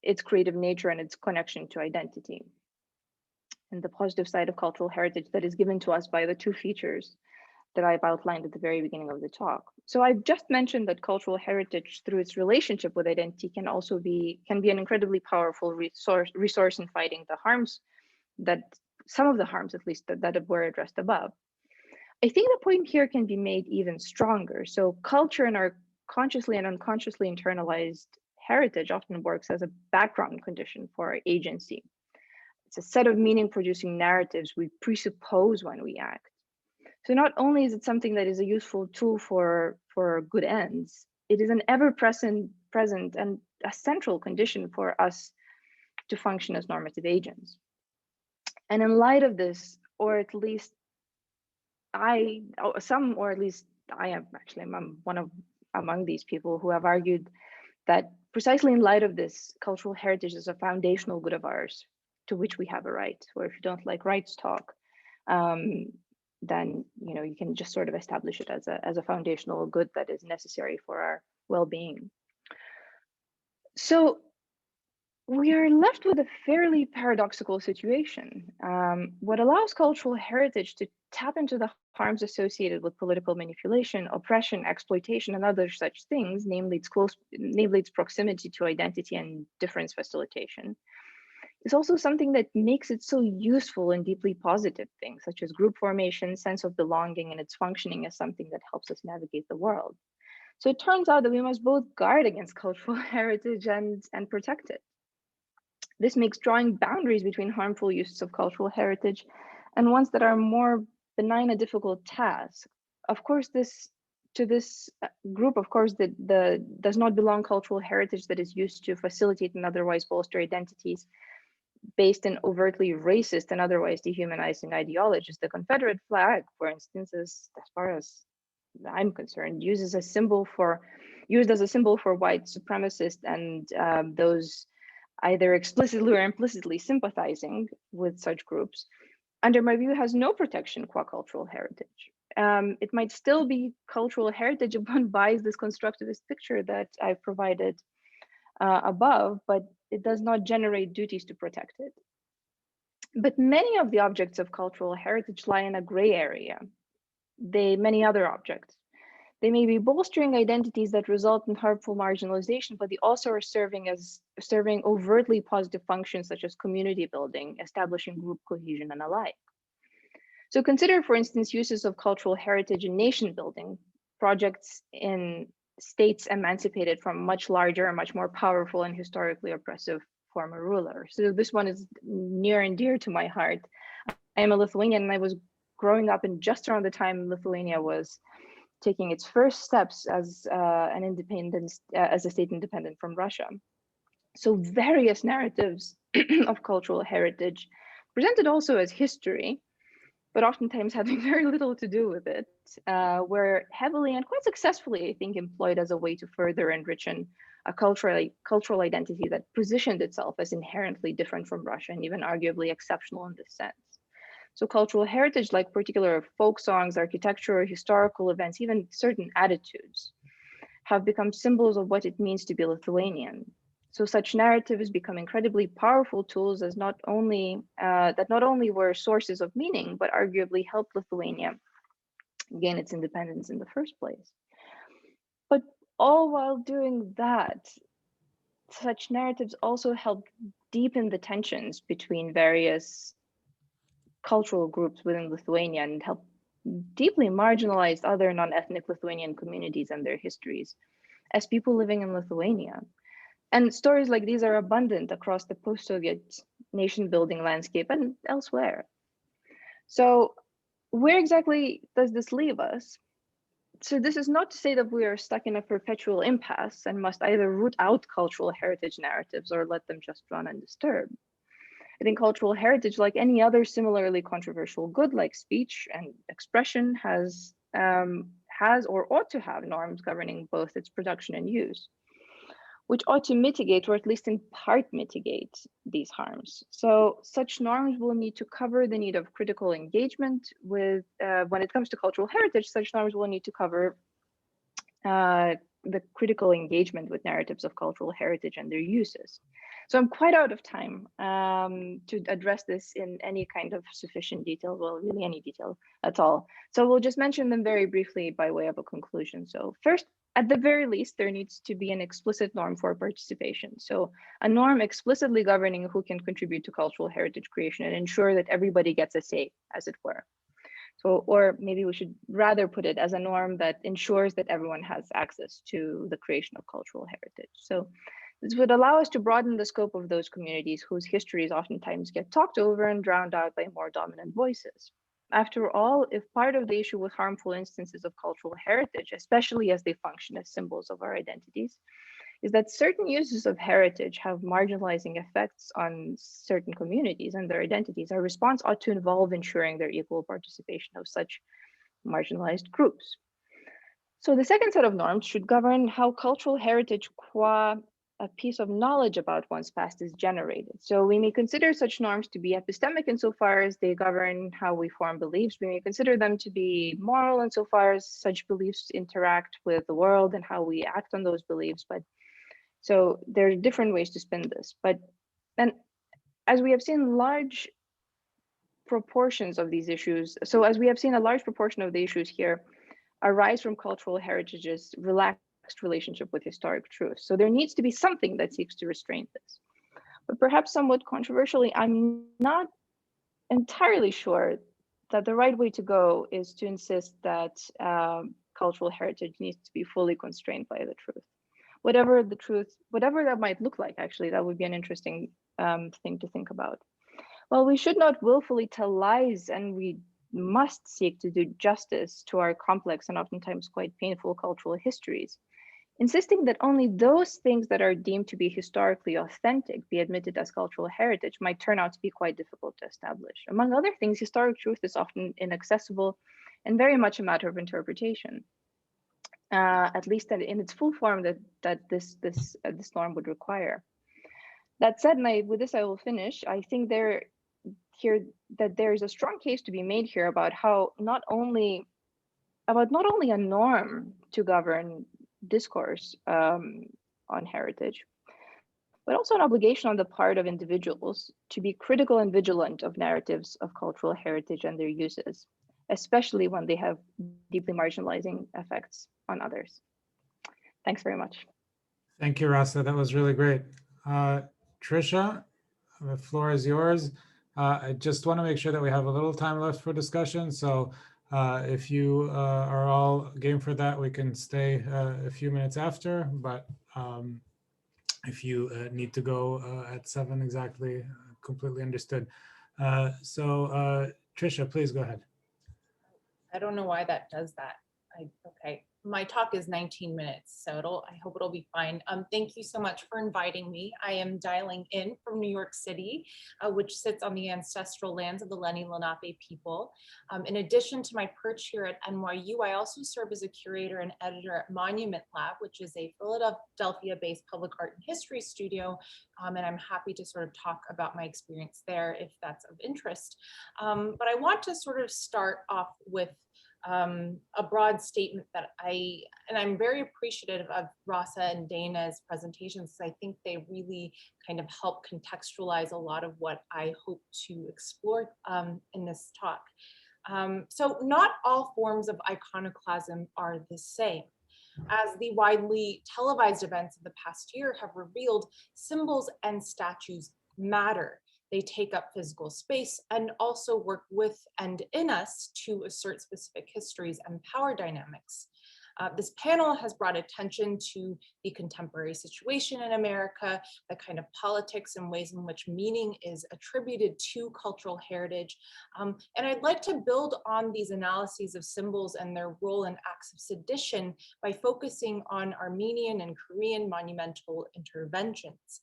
its creative nature and its connection to identity. And the positive side of cultural heritage that is given to us by the two features that I've outlined at the very beginning of the talk. So I've just mentioned that cultural heritage, through its relationship with identity, can be an incredibly powerful resource in fighting the harms some of the harms, at least, that were addressed above. I think the point here can be made even stronger. So culture and our consciously and unconsciously internalized heritage often works as a background condition for our agency. It's a set of meaning-producing narratives we presuppose when we act. So not only is it something that is a useful tool for good ends, it is an ever-present and a central condition for us to function as normative agents. And in light of this, or at least I'm among these people who have argued that precisely in light of this, cultural heritage is a foundational good of ours to which we have a right, or if you don't like rights talk, then you can just sort of establish it as a foundational good that is necessary for our well-being. So we are left with a fairly paradoxical situation. What allows cultural heritage to tap into the harms associated with political manipulation, oppression, exploitation, and other such things, namely its proximity to identity and difference facilitation, is also something that makes it so useful in deeply positive things, such as group formation, sense of belonging, and its functioning as something that helps us navigate the world. So it turns out that we must both guard against cultural heritage and protect it. This makes drawing boundaries between harmful uses of cultural heritage and ones that are more benign a difficult task. Of course, to this group, of course, does not belong cultural heritage that is used to facilitate and otherwise bolster identities based in overtly racist and otherwise dehumanizing ideologies. The Confederate flag, for instance, is, as far as I'm concerned, used as a symbol for white supremacists and those either explicitly or implicitly sympathizing with such groups, under my view, has no protection qua cultural heritage. It might still be cultural heritage if one buys this constructivist picture that I've provided above, but it does not generate duties to protect it. But many of the objects of cultural heritage lie in a gray area. Many other objects. They may be bolstering identities that result in harmful marginalization, but they also are serving overtly positive functions such as community building, establishing group cohesion, and alike. So consider, for instance, uses of cultural heritage in nation building, projects in states emancipated from much larger and much more powerful and historically oppressive former rulers. So this one is near and dear to my heart. I am a Lithuanian, and I was growing up in just around the time Lithuania was taking its first steps as a state independent from Russia. So various narratives of cultural heritage, presented also as history, but oftentimes having very little to do with it, were heavily and quite successfully, I think, employed as a way to further enrich a cultural identity that positioned itself as inherently different from Russia and even arguably exceptional in this sense. So cultural heritage, like particular folk songs, architecture, historical events, even certain attitudes, have become symbols of what it means to be Lithuanian. So such narratives become incredibly powerful tools as not only were sources of meaning, but arguably helped Lithuania gain its independence in the first place. But all while doing that, such narratives also helped deepen the tensions between various cultural groups within Lithuania and helped deeply marginalize other non-ethnic Lithuanian communities and their histories as people living in Lithuania. And stories like these are abundant across the post-Soviet nation-building landscape and elsewhere. So where exactly does this leave us? So this is not to say that we are stuck in a perpetual impasse and must either root out cultural heritage narratives or let them just run undisturbed. I think cultural heritage, like any other similarly controversial good like speech and expression, has or ought to have norms governing both its production and use, which ought to mitigate, or at least in part mitigate, these harms. So such norms will need to cover the need of critical engagement with, when it comes to cultural heritage, such norms will need to cover the critical engagement with narratives of cultural heritage and their uses. So I'm quite out of time to address this in any kind of sufficient detail, well, really any detail at all. So we'll just mention them very briefly by way of a conclusion. So first, at the very least, there needs to be an explicit norm for participation. So a norm explicitly governing who can contribute to cultural heritage creation and ensure that everybody gets a say, as it were. So, or maybe we should rather put it as a norm that ensures that everyone has access to the creation of cultural heritage. So this would allow us to broaden the scope of those communities whose histories oftentimes get talked over and drowned out by more dominant voices. After all, if part of the issue with harmful instances of cultural heritage, especially as they function as symbols of our identities, is that certain uses of heritage have marginalizing effects on certain communities and their identities, our response ought to involve ensuring their equal participation of such marginalized groups. So the second set of norms should govern how cultural heritage qua a piece of knowledge about one's past is generated. So we may consider such norms to be epistemic insofar as they govern how we form beliefs. We may consider them to be moral insofar as such beliefs interact with the world and how we act on those beliefs. But so there are different ways to spin this. But and as we have seen large proportions of these issues, so as we have seen a large proportion of the issues here arise from cultural heritage's relaxed relationship with historic truth. So there needs to be something that seeks to restrain this. But perhaps somewhat controversially, I'm not entirely sure that the right way to go is to insist that cultural heritage needs to be fully constrained by the truth. Whatever the truth, whatever that might look like, actually, that would be an interesting thing to think about. Well, we should not willfully tell lies, and we must seek to do justice to our complex and oftentimes quite painful cultural histories. Insisting that only those things that are deemed to be historically authentic be admitted as cultural heritage might turn out to be quite difficult to establish. Among other things, historic truth is often inaccessible and very much a matter of interpretation, at least in its full form that this norm would require. That said, and with this I will finish, I think there is a strong case to be made here about how not only a norm to govern discourse on heritage, but also an obligation on the part of individuals to be critical and vigilant of narratives of cultural heritage and their uses, especially when they have deeply marginalizing effects on others. Thanks very much. Thank you, Rasa. That was really great. Trisha, the floor is yours. I just want to make sure that we have a little time left for discussion. So if you are all game for that, we can stay a few minutes after, but if you need to go at 7 exactly, completely understood. So Trisha, please go ahead. I don't know why that does that. Okay. my talk is 19 minutes, so I hope it'll be fine. Thank you so much for inviting me. I am dialing in from New York City, which sits on the ancestral lands of the Lenni Lenape people. In addition to my perch here at NYU, I also serve as a curator and editor at Monument Lab, which is a Philadelphia-based public art and history studio, and I'm happy to sort of talk about my experience there if that's of interest. But I want to sort of start off with a broad statement that I'm very appreciative of Rasa and Dana's presentations. I think they really kind of help contextualize a lot of what I hope to explore in this talk. So not all forms of iconoclasm are the same. As the widely televised events of the past year have revealed, symbols and statues matter. They take up physical space and also work with and in us to assert specific histories and power dynamics. This panel has brought attention to the contemporary situation in America, the kind of politics and ways in which meaning is attributed to cultural heritage. And I'd like to build on these analyses of symbols and their role in acts of sedition by focusing on Armenian and Korean monumental interventions.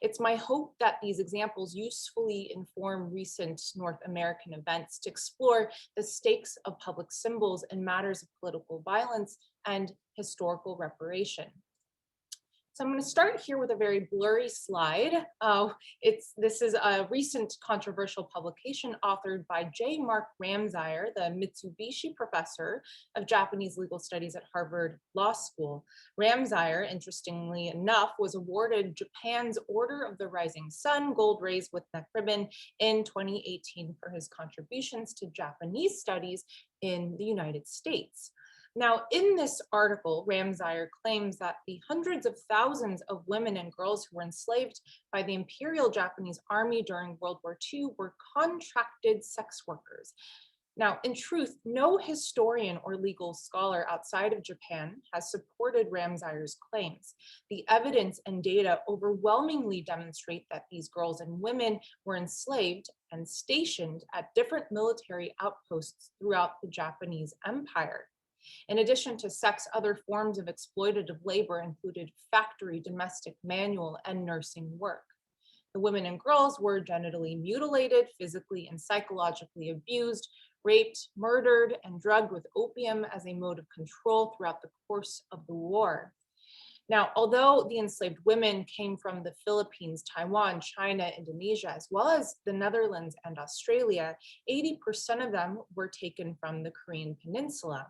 It's my hope that these examples usefully inform recent North American events to explore the stakes of public symbols in matters of political violence and historical reparation. So I'm going to start here with a very blurry slide. This is a recent controversial publication authored by J. Mark Ramsire, the Mitsubishi Professor of Japanese Legal Studies at Harvard Law School. Ramsire, interestingly enough, was awarded Japan's Order of the Rising Sun gold rays with neck ribbon in 2018 for his contributions to Japanese studies in the United States. Now, in this article, Ramsire claims that the hundreds of thousands of women and girls who were enslaved by the Imperial Japanese Army during World War II were contracted sex workers. Now, in truth, no historian or legal scholar outside of Japan has supported Ramsire's claims. The evidence and data overwhelmingly demonstrate that these girls and women were enslaved and stationed at different military outposts throughout the Japanese Empire. In addition to sex, other forms of exploitative labor included factory, domestic, manual, and nursing work. The women and girls were genitally mutilated, physically and psychologically abused, raped, murdered, and drugged with opium as a mode of control throughout the course of the war. Now, although the enslaved women came from the Philippines, Taiwan, China, Indonesia, as well as the Netherlands and Australia, 80% of them were taken from the Korean Peninsula.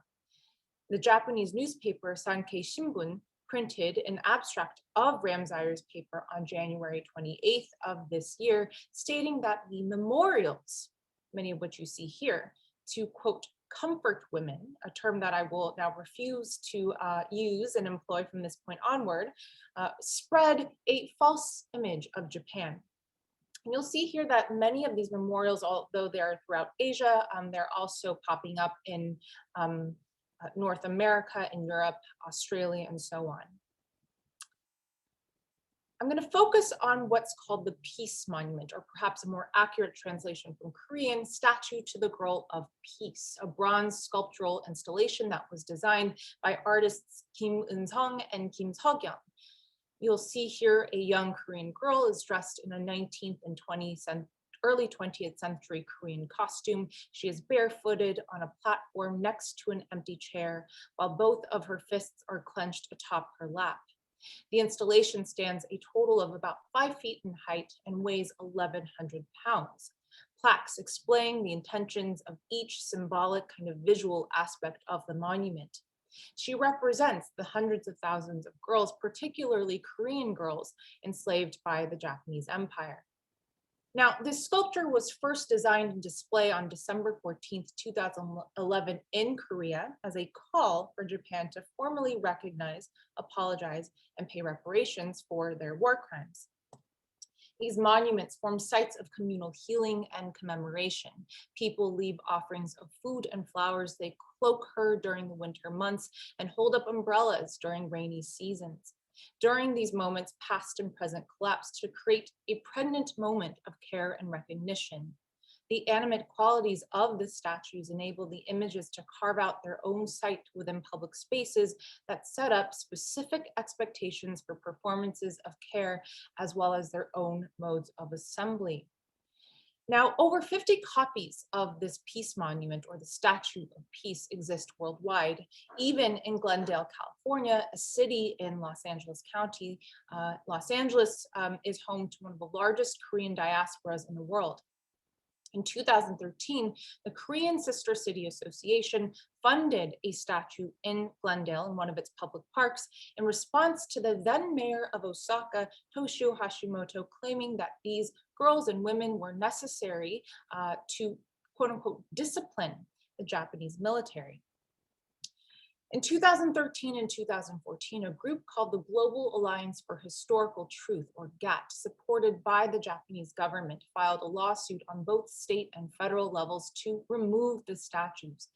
The Japanese newspaper Sankei Shimbun printed an abstract of Ramsire's paper on January 28th of this year, stating that the memorials, many of which you see here, to quote, comfort women, a term that I will now refuse to use and employ from this point onward, spread a false image of Japan. And you'll see here that many of these memorials, although they are throughout Asia, they're also popping up in North America, in Europe, Australia, and so on. I'm going to focus on what's called the Peace Monument, or perhaps a more accurate translation from Korean, Statue to the Girl of Peace, a bronze sculptural installation that was designed by artists Kim Eun-sung and Kim Seok-yeon. You'll see here a young Korean girl is dressed in a 19th and early 20th century Korean costume. She is barefooted on a platform next to an empty chair, while both of her fists are clenched atop her lap. The installation stands a total of about 5 feet in height and weighs 1,100 pounds. Plaques explain the intentions of each symbolic kind of visual aspect of the monument. She represents the hundreds of thousands of girls, particularly Korean girls, enslaved by the Japanese Empire. Now, this sculpture was first designed and displayed on December 14th, 2011 in Korea as a call for Japan to formally recognize, apologize, and pay reparations for their war crimes. These monuments form sites of communal healing and commemoration. People leave offerings of food and flowers. They cloak her during the winter months and hold up umbrellas during rainy seasons. During these moments, past and present collapse to create a pregnant moment of care and recognition. The animate qualities of the statues enable the images to carve out their own site within public spaces that set up specific expectations for performances of care, as well as their own modes of assembly. Now, over 50 copies of this peace monument, or the Statue of Peace, exist worldwide. Even in Glendale, California, a city in Los Angeles County, Los Angeles is home to one of the largest Korean diasporas in the world. In 2013, the Korean Sister City Association funded a statue in Glendale, in one of its public parks, in response to the then mayor of Osaka, Toshio Hashimoto, claiming that these girls and women were necessary to, quote unquote, discipline the Japanese military. In 2013 and 2014, a group called the Global Alliance for Historical Truth, or GATT, supported by the Japanese government, filed a lawsuit on both state and federal levels to remove the statues.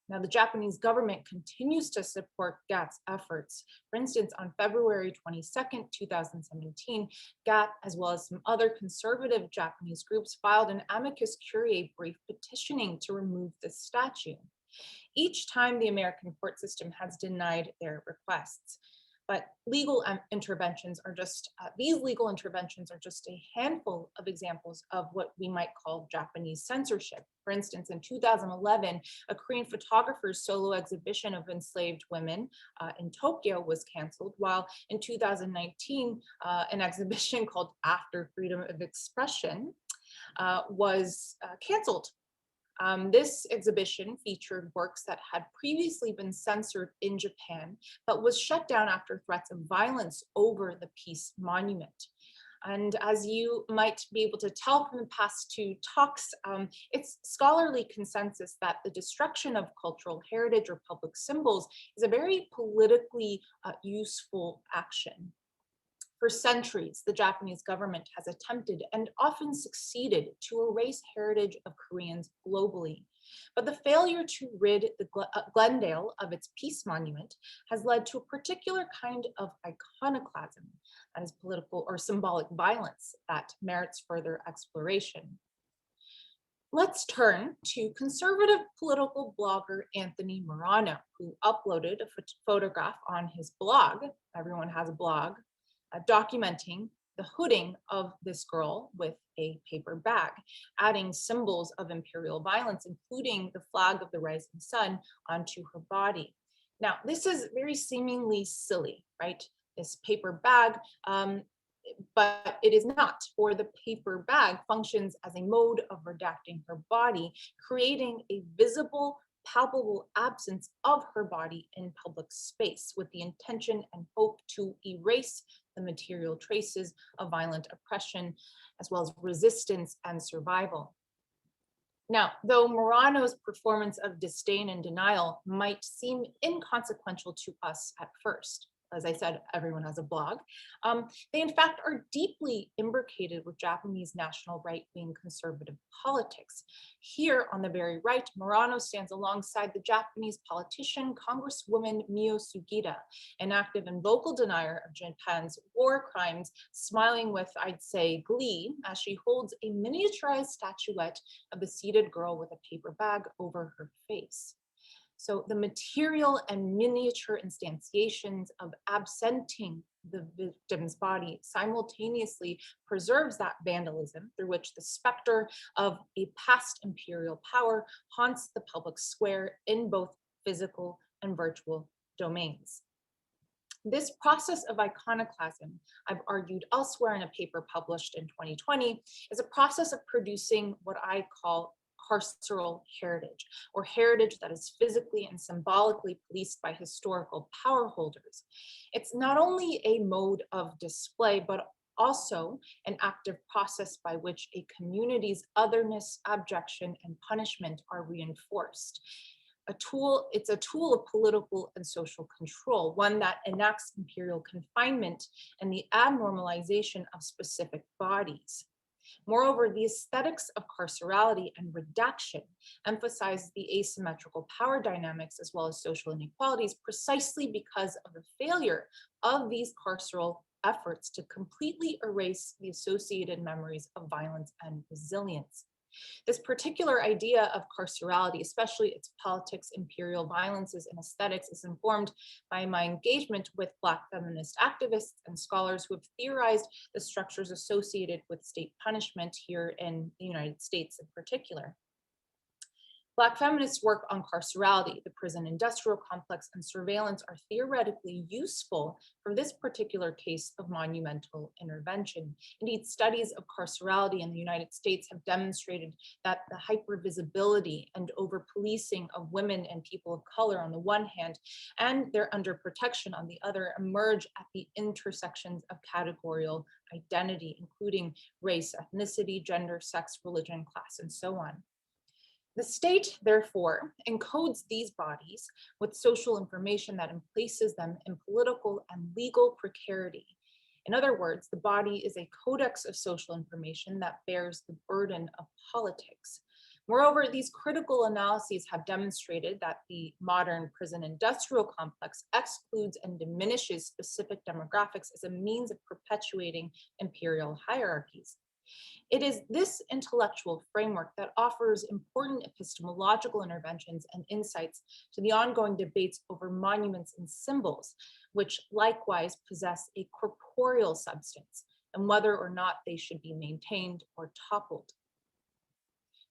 Now, the Japanese government continues to support GATT's efforts. For instance, on February 22nd, 2017, GATT, as well as some other conservative Japanese groups, filed an amicus curiae brief petitioning to remove the statue. Each time the American court system has denied their requests. But legal interventions are just, these legal interventions are just a handful of examples of what we might call Japanese censorship. For instance, in 2011, a Korean photographer's solo exhibition of enslaved women in Tokyo was canceled, while in 2019, an exhibition called After Freedom of Expression was canceled. This exhibition featured works that had previously been censored in Japan, but was shut down after threats of violence over the peace monument. And as you might be able to tell from the past two talks, it's scholarly consensus that the destruction of cultural heritage or public symbols is a very politically useful action. For centuries, the Japanese government has attempted and often succeeded to erase heritage of Koreans globally. But the failure to rid the Glendale of its peace monument has led to a particular kind of iconoclasm, that is political or symbolic violence, that merits further exploration. Let's turn to conservative political blogger Anthony Miranda, who uploaded a photograph on his blog. Everyone has a blog. Documenting the hooding of this girl with a paper bag, adding symbols of imperial violence, including the flag of the rising sun, onto her body. Now, this is very seemingly silly, right? This paper bag, but it is not, for the paper bag functions as a mode of redacting her body, creating a visible, palpable absence of her body in public space, with the intention and hope to erase the material traces of violent oppression, as well as resistance and survival. Now, though Murano's performance of disdain and denial might seem inconsequential to us at first, as I said, everyone has a blog, they in fact are deeply imbricated with Japanese national right-wing conservative politics. Here on the very right, Murano stands alongside the Japanese politician Congresswoman Mio Sugita, an active and vocal denier of Japan's war crimes, smiling with, I'd say, glee, as she holds a miniaturized statuette of the seated girl with a paper bag over her face. So the material and miniature instantiations of absenting the victim's body simultaneously preserves that vandalism through which the specter of a past imperial power haunts the public square in both physical and virtual domains. This process of iconoclasm, I've argued elsewhere in a paper published in 2020, is a process of producing what I call carceral heritage, or heritage that is physically and symbolically policed by historical power holders. It's not only a mode of display, but also an active process by which a community's otherness, abjection, and punishment are reinforced. It's a tool of political and social control, one that enacts imperial confinement and the abnormalization of specific bodies. Moreover, the aesthetics of carcerality and redaction emphasize the asymmetrical power dynamics as well as social inequalities, precisely because of the failure of these carceral efforts to completely erase the associated memories of violence and resilience. This particular idea of carcerality, especially its politics, imperial violences, and aesthetics, is informed by my engagement with Black feminist activists and scholars who have theorized the structures associated with state punishment here in the United States in particular. Black feminists' work on carcerality, the prison industrial complex, and surveillance are theoretically useful for this particular case of monumental intervention. Indeed, studies of carcerality in the United States have demonstrated that the hypervisibility and over-policing of women and people of color on the one hand, and their under-protection on the other, emerge at the intersections of categorical identity, including race, ethnicity, gender, sex, religion, class, and so on. The state, therefore, encodes these bodies with social information that places them in political and legal precarity. In other words, the body is a codex of social information that bears the burden of politics. Moreover, these critical analyses have demonstrated that the modern prison industrial complex excludes and diminishes specific demographics as a means of perpetuating imperial hierarchies. It is this intellectual framework that offers important epistemological interventions and insights to the ongoing debates over monuments and symbols, which likewise possess a corporeal substance, and whether or not they should be maintained or toppled.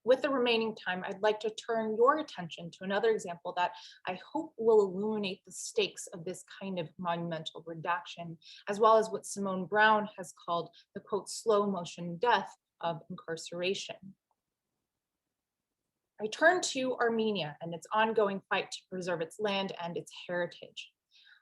With the remaining time, I'd like to turn your attention to another example that I hope will illuminate the stakes of this kind of monumental redaction, as well as what Simone Brown has called the, quote, slow motion death of incarceration. I turn to Armenia and its ongoing fight to preserve its land and its heritage.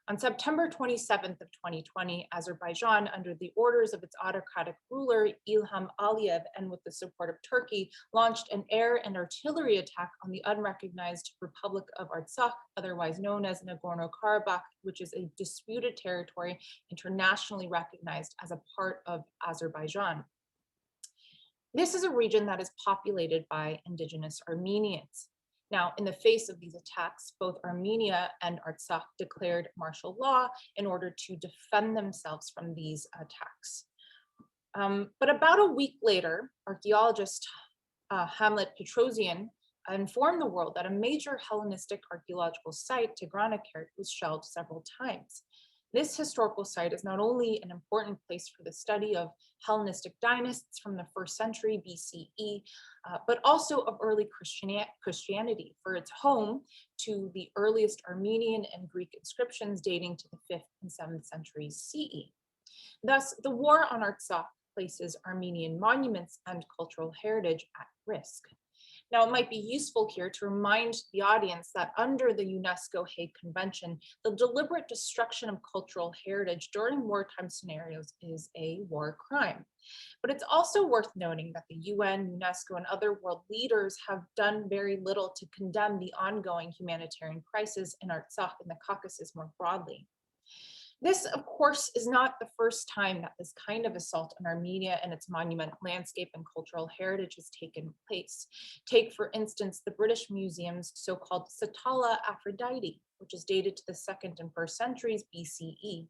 On September 27th of 2020, Azerbaijan, under the orders of its autocratic ruler, Ilham Aliyev, and with the support of Turkey, launched an air and artillery attack on the unrecognized Republic of Artsakh, otherwise known as Nagorno-Karabakh, which is a disputed territory internationally recognized as a part of Azerbaijan. This is a region that is populated by indigenous Armenians. Now, in the face of these attacks, both Armenia and Artsakh declared martial law in order to defend themselves from these attacks. But about a week later, archaeologist Hamlet Petrosian informed the world that a major Hellenistic archaeological site, Tigranakert, was shelved several times. This historical site is not only an important place for the study of Hellenistic dynasts from the 1st century BCE, but also of early Christianity, for its home to the earliest Armenian and Greek inscriptions dating to the 5th and 7th centuries CE. Thus, the war on Artsakh places Armenian monuments and cultural heritage at risk. Now, it might be useful here to remind the audience that under the UNESCO Hague Convention, the deliberate destruction of cultural heritage during wartime scenarios is a war crime. But it's also worth noting that the UN, UNESCO, and other world leaders have done very little to condemn the ongoing humanitarian crisis in Artsakh and the Caucasus more broadly. This, of course, is not the first time that this kind of assault on Armenia and its monument landscape and cultural heritage has taken place. Take, for instance, the British Museum's so-called Satala Aphrodite, which is dated to the 2nd and 1st centuries BCE.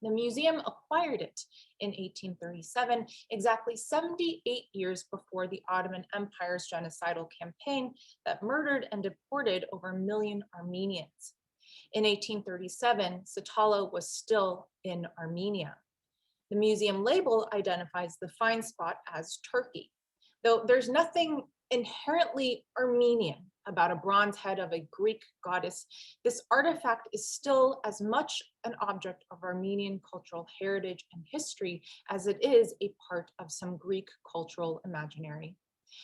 The museum acquired it in 1837, exactly 78 years before the Ottoman Empire's genocidal campaign that murdered and deported over 1 million Armenians. In 1837, Satala was still in Armenia. The museum label identifies the find spot as Turkey. Though there's nothing inherently Armenian about a bronze head of a Greek goddess, this artifact is still as much an object of Armenian cultural heritage and history as it is a part of some Greek cultural imaginary.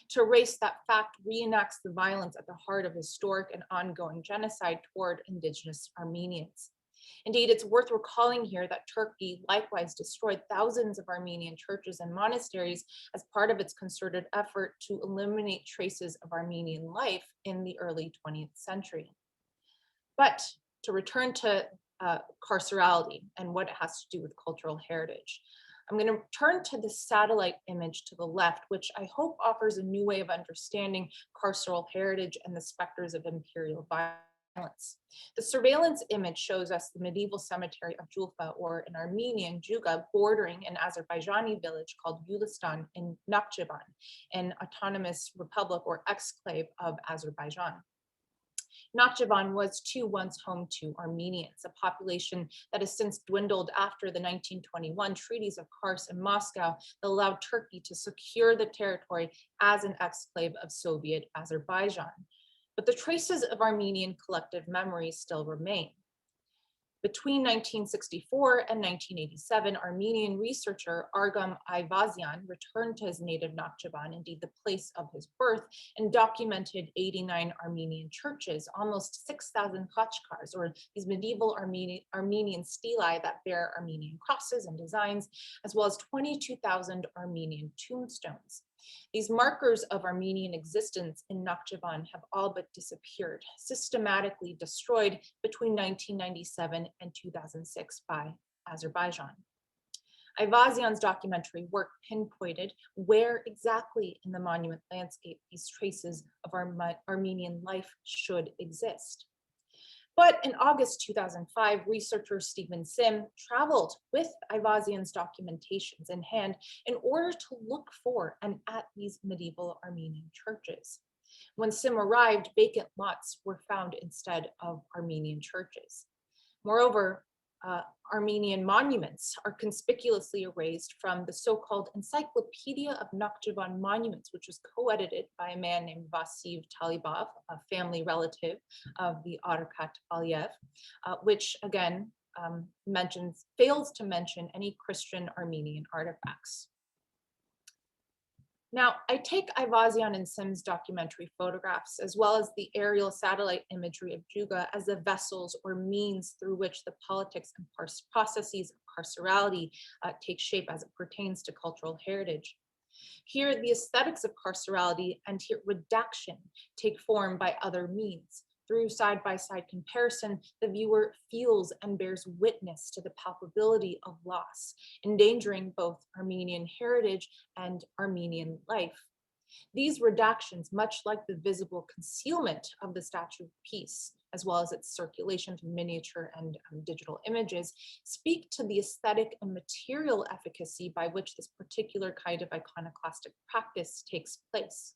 To erase that fact reenacts the violence at the heart of historic and ongoing genocide toward indigenous Armenians. Indeed, it's worth recalling here that Turkey likewise destroyed thousands of Armenian churches and monasteries as part of its concerted effort to eliminate traces of Armenian life in the early 20th century. But to return to carcerality and what it has to do with cultural heritage, I'm going to turn to the satellite image to the left, which I hope offers a new way of understanding carceral heritage and the specters of imperial The surveillance image shows us the medieval cemetery of Julfa, or in Armenian, Juga, bordering an Azerbaijani village called Gulistan in Nakhchivan, an autonomous republic or exclave of Azerbaijan. Nakhchivan was too once home to Armenians, a population that has since dwindled after the 1921 treaties of Kars and Moscow that allowed Turkey to secure the territory as an exclave of Soviet Azerbaijan. But the traces of Armenian collective memory still remain. Between 1964 and 1987, Armenian researcher Argam Ayvazyan returned to his native Nakhchivan, indeed the place of his birth, and documented 89 Armenian churches, almost 6,000 khachkars, or these medieval Armenian stelae that bear Armenian crosses and designs, as well as 22,000 Armenian tombstones. These markers of Armenian existence in Nakhchivan have all but disappeared, systematically destroyed between 1997 and 2006 by Azerbaijan. Ayvazyan's documentary work pinpointed where exactly in the monument landscape these traces of Armenian life should exist. But in August 2005, researcher Stephen Sim traveled with Ayvazyan's documentations in hand in order to look for and at these medieval Armenian churches. When Sim arrived, vacant lots were found instead of Armenian churches. Moreover, Armenian monuments are conspicuously erased from the so-called Encyclopedia of Nakhchivan Monuments, which was co-edited by a man named Vasiv Talibov, a family relative of the Arkat Aliyev, which again fails to mention any Christian Armenian artifacts. Now, I take Ayvazyan and Sim's documentary photographs, as well as the aerial satellite imagery of Juga, as the vessels or means through which the politics and processes of carcerality take shape as it pertains to cultural heritage. Here, the aesthetics of carcerality and redaction take form by other means. Through side-by-side comparison, the viewer feels and bears witness to the palpability of loss, endangering both Armenian heritage and Armenian life. These redactions, much like the visible concealment of the Statue of Peace, as well as its circulation through miniature and digital images, speak to the aesthetic and material efficacy by which this particular kind of iconoclastic practice takes place.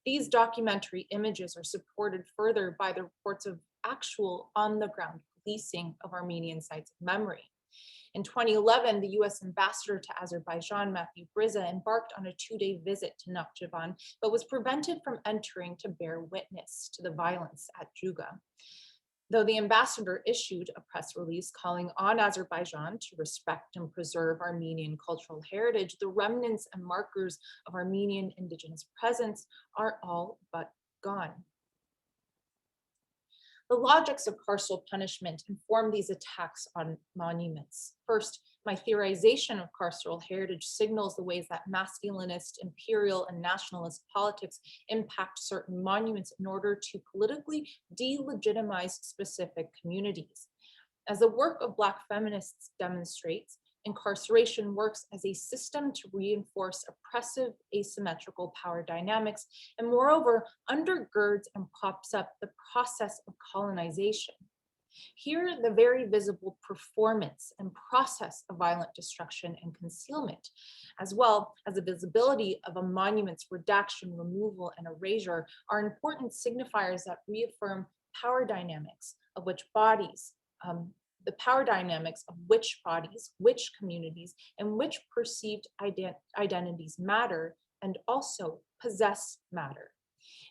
These documentary images are supported further by the reports of actual on-the-ground policing of Armenian sites of memory. In 2011, the US ambassador to Azerbaijan, Matthew Brizza, embarked on a 2-day visit to Nakhchivan, but was prevented from entering to bear witness to the violence at Juga. Though the ambassador issued a press release calling on Azerbaijan to respect and preserve Armenian cultural heritage, the remnants and markers of Armenian indigenous presence are all but gone. The logics of carceral punishment inform these attacks on monuments. First, my theorization of carceral heritage signals the ways that masculinist, imperial, and nationalist politics impact certain monuments in order to politically delegitimize specific communities. As the work of Black feminists demonstrates, incarceration works as a system to reinforce oppressive asymmetrical power dynamics, and moreover, undergirds and props up the process of colonization. Here, the very visible performance and process of violent destruction and concealment, as well as the visibility of a monument's redaction, removal, and erasure, are important signifiers that reaffirm power dynamics of which bodies, the power dynamics of which bodies, which communities, and which perceived identities matter and also possess matter.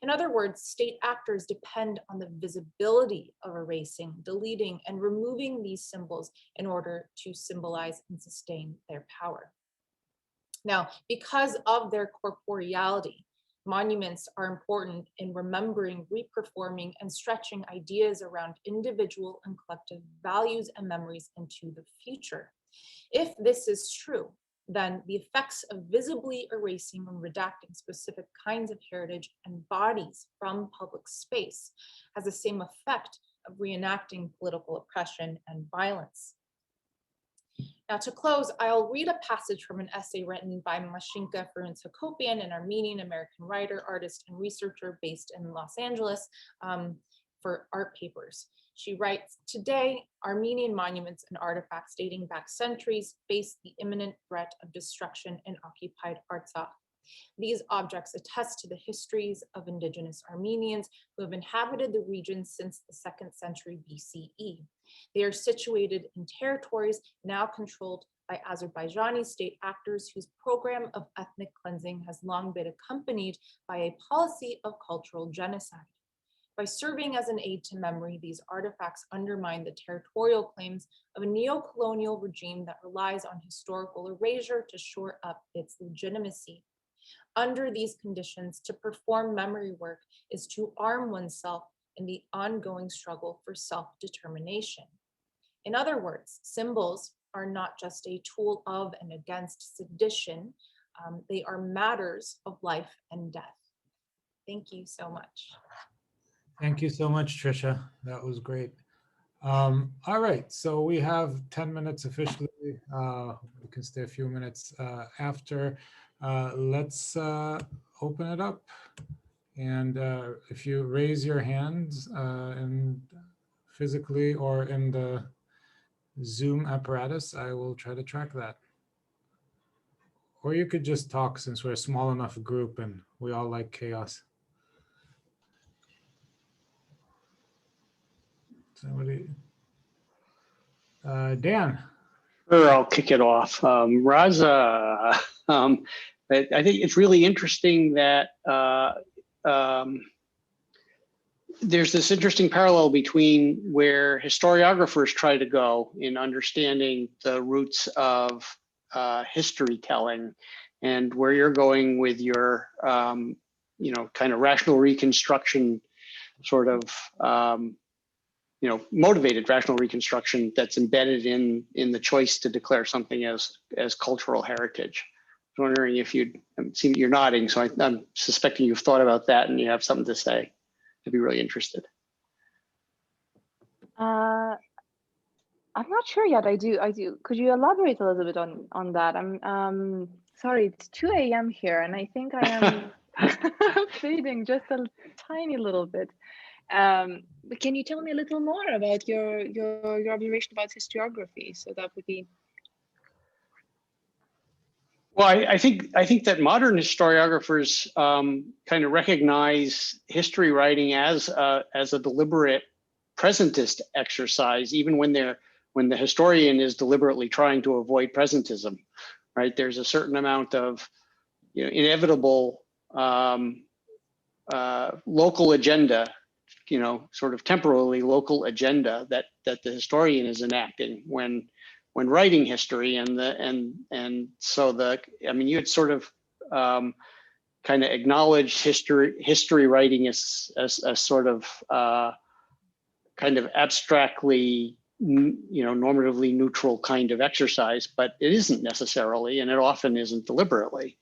In other words, state actors depend on the visibility of erasing, deleting, and removing these symbols in order to symbolize and sustain their power. Now, because of their corporeality, monuments are important in remembering, reperforming, and stretching ideas around individual and collective values and memories into the future. If this is true, then the effects of visibly erasing and redacting specific kinds of heritage and bodies from public space has the same effect of reenacting political oppression and violence. Now, to close, I'll read a passage from an essay written by Mashinka Ferunts-Hakopian, an Armenian-American writer, artist, and researcher based in Los Angeles. for art papers. She writes, today, Armenian monuments and artifacts dating back centuries face the imminent threat of destruction in occupied Artsakh. These objects attest to the histories of indigenous Armenians who have inhabited the region since the 2nd century BCE. They are situated in territories now controlled by Azerbaijani state actors whose program of ethnic cleansing has long been accompanied by a policy of cultural genocide. By serving as an aid to memory, these artifacts undermine the territorial claims of a neo-colonial regime that relies on historical erasure to shore up its legitimacy. Under these conditions, to perform memory work is to arm oneself in the ongoing struggle for self-determination. In other words, symbols are not just a tool of and against sedition, they are matters of life and death. Thank you so much. Thank you so much, Trisha. That was great. All right, so we have 10 minutes officially. We can stay a few minutes after. Let's open it up. And if you raise your hands and physically or in the Zoom apparatus, I will try to track that. Or you could just talk since we're a small enough group and we all like chaos. Somebody, Dan. Sure, I'll kick it off. Rasa, I think it's really interesting that there's this interesting parallel between where historiographers try to go in understanding the roots of history telling and where you're going with your, kind of rational reconstruction sort of, motivated rational reconstruction that's embedded in the choice to declare something as cultural heritage. I'm wondering if you're nodding, so I'm suspecting you've thought about that and you have something to say. I'd be really interested. I'm not sure yet. I do. Could you elaborate a little bit on that? I'm sorry, it's 2 a.m. here, and I think I am fading just a tiny little bit. But can you tell me a little more about your observation about historiography? So that would be. Well, I think that modern historiographers kind of recognize history writing as a deliberate presentist exercise, even when the historian is deliberately trying to avoid presentism, right? There's a certain amount of inevitable local agenda, sort of temporarily local agenda that the historian is enacting when writing history, and so you had sort of kind of acknowledged history writing as a sort of kind of abstractly normatively neutral kind of exercise, but it isn't necessarily, and it often isn't deliberately.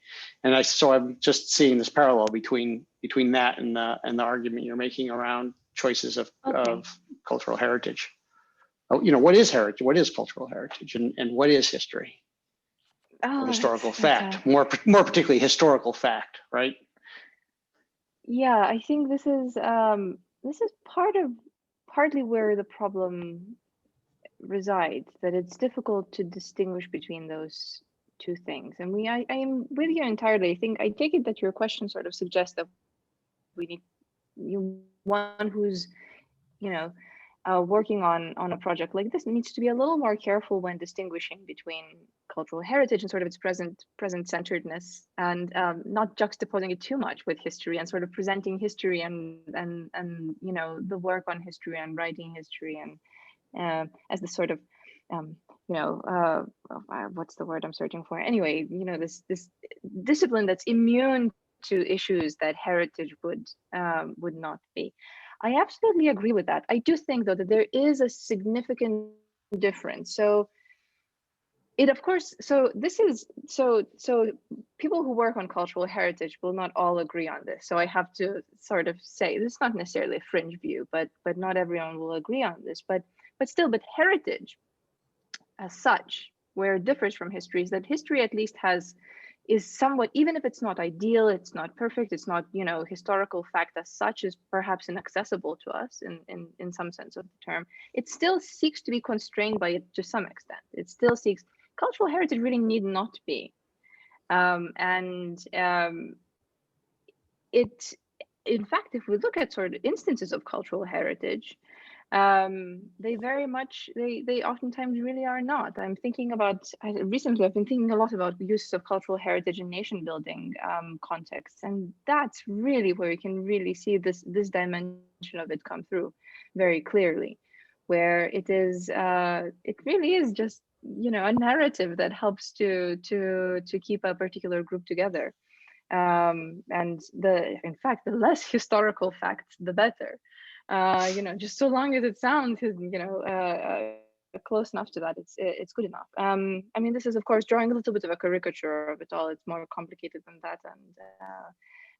And so I'm just seeing this parallel between that and the argument you're making around choices of cultural heritage. What is heritage? What is cultural heritage, and what is history? Or historical fact, more particularly historical fact, right? Yeah, I think this is partly where the problem resides, that it's difficult to distinguish between those two things. And I am with you entirely. I take it that your question sort of suggests that we need one who's working on a project like this needs to be a little more careful when distinguishing between cultural heritage and sort of its present centeredness, and not juxtaposing it too much with history, and sort of presenting history and the work on history and writing history and as the sort of what's the word I'm searching for? Anyway, this discipline that's immune to issues that heritage would not be. I absolutely agree with that. I do think, though, that there is a significant difference. So people who work on cultural heritage will not all agree on this. So I have to sort of say, this is not necessarily a fringe view, but not everyone will agree on this. But heritage as such, where it differs from history, is that history at least has is somewhat, even if it's not ideal, it's not perfect, it's not, historical fact as such, is perhaps inaccessible to us in some sense of the term, it still seeks to be constrained by it to some extent. It still seeks, cultural heritage really need not be. It, in fact, if we look at sort of instances of cultural heritage, they very much, they oftentimes really are not. I'm thinking about, recently I've been thinking a lot about the use of cultural heritage in nation building contexts, and that's really where you can really see this dimension of it come through very clearly, where it is, it really is just, a narrative that helps to keep a particular group together. And in fact, the less historical facts, the better. Just so long as it sounds, close enough to that, it's good enough. I mean, this is of course drawing a little bit of a caricature of it all. It's more complicated than that,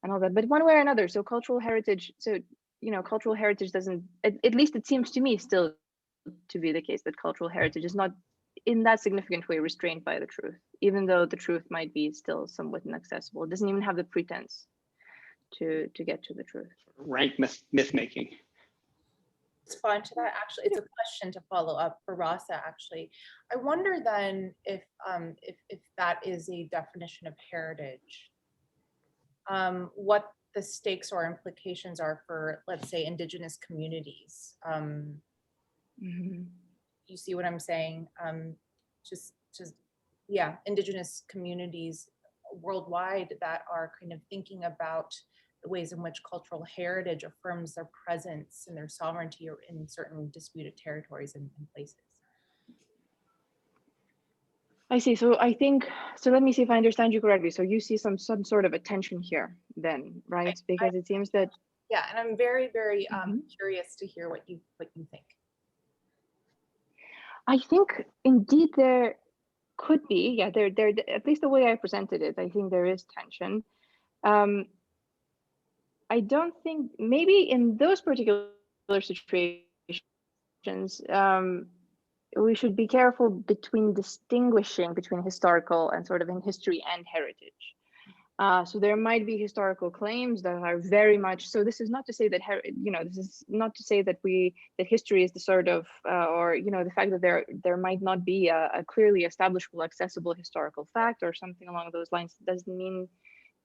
and all that. But one way or another, so cultural heritage. So cultural heritage doesn't. At least it seems to me still to be the case that cultural heritage is not in that significant way restrained by the truth, even though the truth might be still somewhat inaccessible. It doesn't even have the pretense to get to the truth. Rank myth making. Respond to that, actually, it's a question to follow up for Rasa. Actually, I wonder then if that is a definition of heritage, what the stakes or implications are for, let's say, indigenous communities. You see what I'm saying? Just yeah, indigenous communities worldwide that are kind of thinking about the ways in which cultural heritage affirms their presence and their sovereignty in certain disputed territories and places. I see. So I think, so let me see if I understand you correctly. So you see some sort of a tension here then, right? Because it seems that. Yeah, and I'm very, very curious to hear what you think. I think indeed there could be, yeah, there at least the way I presented it, I think there is tension. I don't think, maybe in those particular situations, we should be careful between distinguishing between historical and sort of in history and heritage. So there might be historical claims that are very much, so this is not to say that, this is not to say that that history is the sort of, or, the fact that there might not be a clearly establishable, accessible historical fact or something along those lines doesn't mean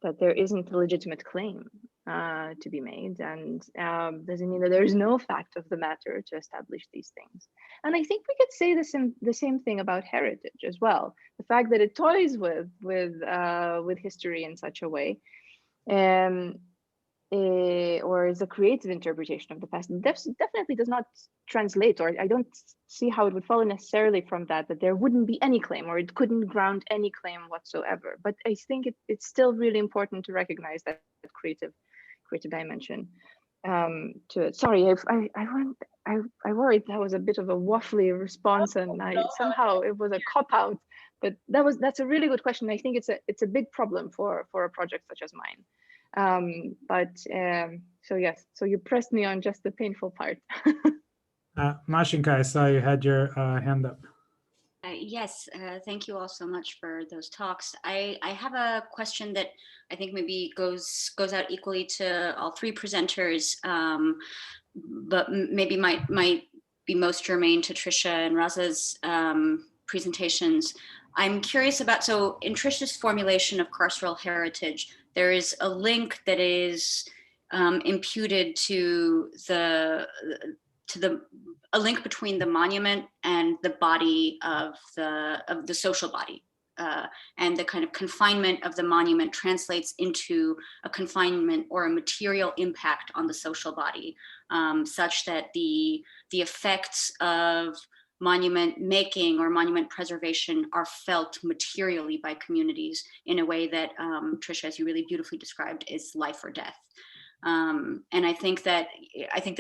that there isn't a legitimate claim to be made, and doesn't mean that there is no fact of the matter to establish these things. And I think we could say the same thing about heritage as well. The fact that it toys with history in such a way, or is a creative interpretation of the past, definitely does not translate, or I don't see how it would follow necessarily from that there wouldn't be any claim, or it couldn't ground any claim whatsoever. But I think it's still really important to recognize that creative dimension to it. Sorry, I worried that was a bit of a waffly response, and somehow it was a cop-out, but that's a really good question. I think it's a big problem for a project such as mine. So yes, so you pressed me on just the painful part. Mashinka, I saw you had your hand up. Yes, thank you all so much for those talks. I have a question that I think maybe goes out equally to all three presenters, but maybe might be most germane to Trisha and Rasa's presentations. I'm curious about, so in Trisha's formulation of carceral heritage, there is a link that is imputed to a link between the monument and the body of the social body, and the kind of confinement of the monument translates into a confinement or a material impact on the social body, such that the effects of monument making or monument preservation are felt materially by communities in a way that, Trisha, as you really beautifully described, is life or death. And I think that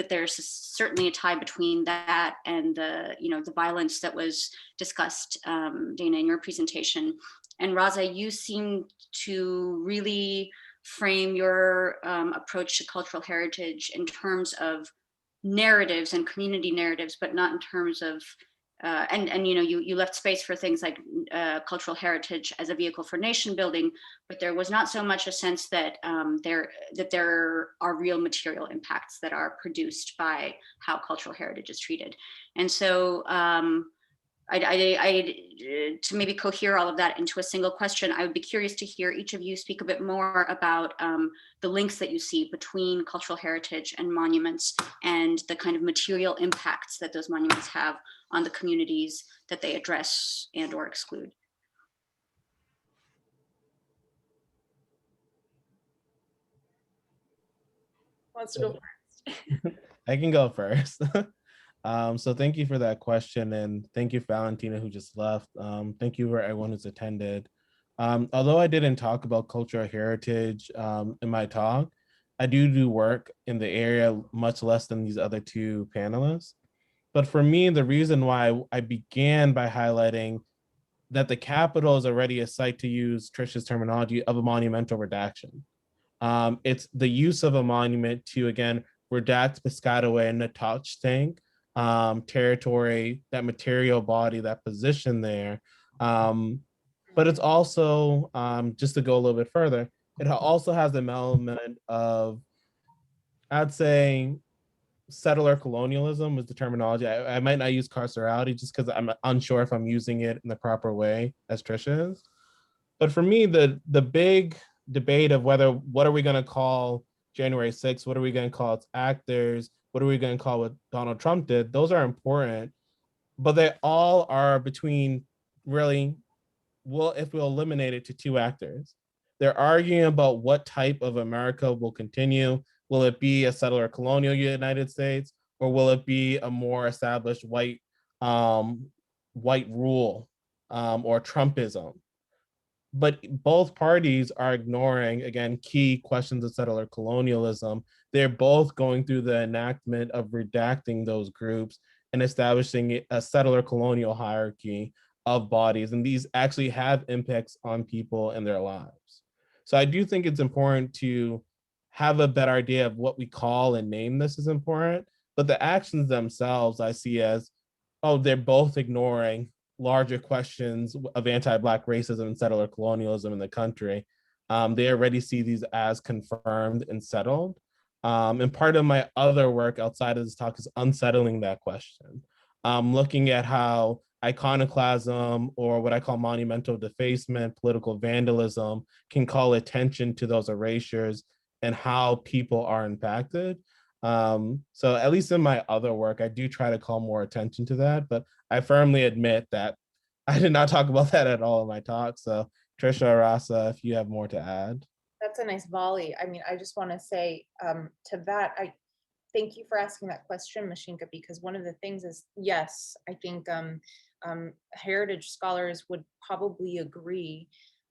there's certainly a tie between that and the violence that was discussed, Dana, in your presentation. And Rasa, you seem to really frame your approach to cultural heritage in terms of narratives and community narratives, but not in terms of and you left space for things like cultural heritage as a vehicle for nation building, but there was not so much a sense that there are real material impacts that are produced by how cultural heritage is treated. And so to maybe cohere all of that into a single question, I would be curious to hear each of you speak a bit more about the links that you see between cultural heritage and monuments and the kind of material impacts that those monuments have on the communities that they address and or exclude. Who wants to go first? I can go first. So thank you for that question, and thank you, Valentina, who just left. Thank you for everyone who's attended. Although I didn't talk about cultural heritage in my talk, I do work in the area much less than these other two panelists. But for me, the reason why I began by highlighting that the Capitol is already a site, to use Trisha's terminology, of a monumental redaction. It's the use of a monument to, again, redact Piscataway and Notachtank territory, that material body, that position there. But it's also, just to go a little bit further, it also has an element of, I'd say, settler colonialism is the terminology. I might not use carcerality just because I'm unsure if I'm using it in the proper way, as Trisha is. But for me, the big debate of what are we going to call January 6th? What are we going to call its actors? What are we going to call what Donald Trump did? Those are important, but they all are between, really, well, if we'll eliminate it to two actors. They're arguing about what type of America will continue. Will it be a settler colonial United States, or will it be a more established white rule or Trumpism? But both parties are ignoring, again, key questions of settler colonialism. They're both going through the enactment of redacting those groups and establishing a settler colonial hierarchy of bodies. And these actually have impacts on people and their lives. So I do think it's important to have a better idea of what we call and name this is important, but the actions themselves I see as, oh, they're both ignoring larger questions of anti-Black racism and settler colonialism in the country. They already see these as confirmed and settled. And part of my other work outside of this talk is unsettling that question. Looking at how iconoclasm, or what I call monumental defacement, political vandalism, can call attention to those erasures and how people are impacted. So at least in my other work, I do try to call more attention to that, but I firmly admit that I did not talk about that at all in my talk. So Trisha, Rasa, if you have more to add. That's a nice volley. I mean, I just want to say to that, I thank you for asking that question, Mashinka, because one of the things is, yes, I think heritage scholars would probably agree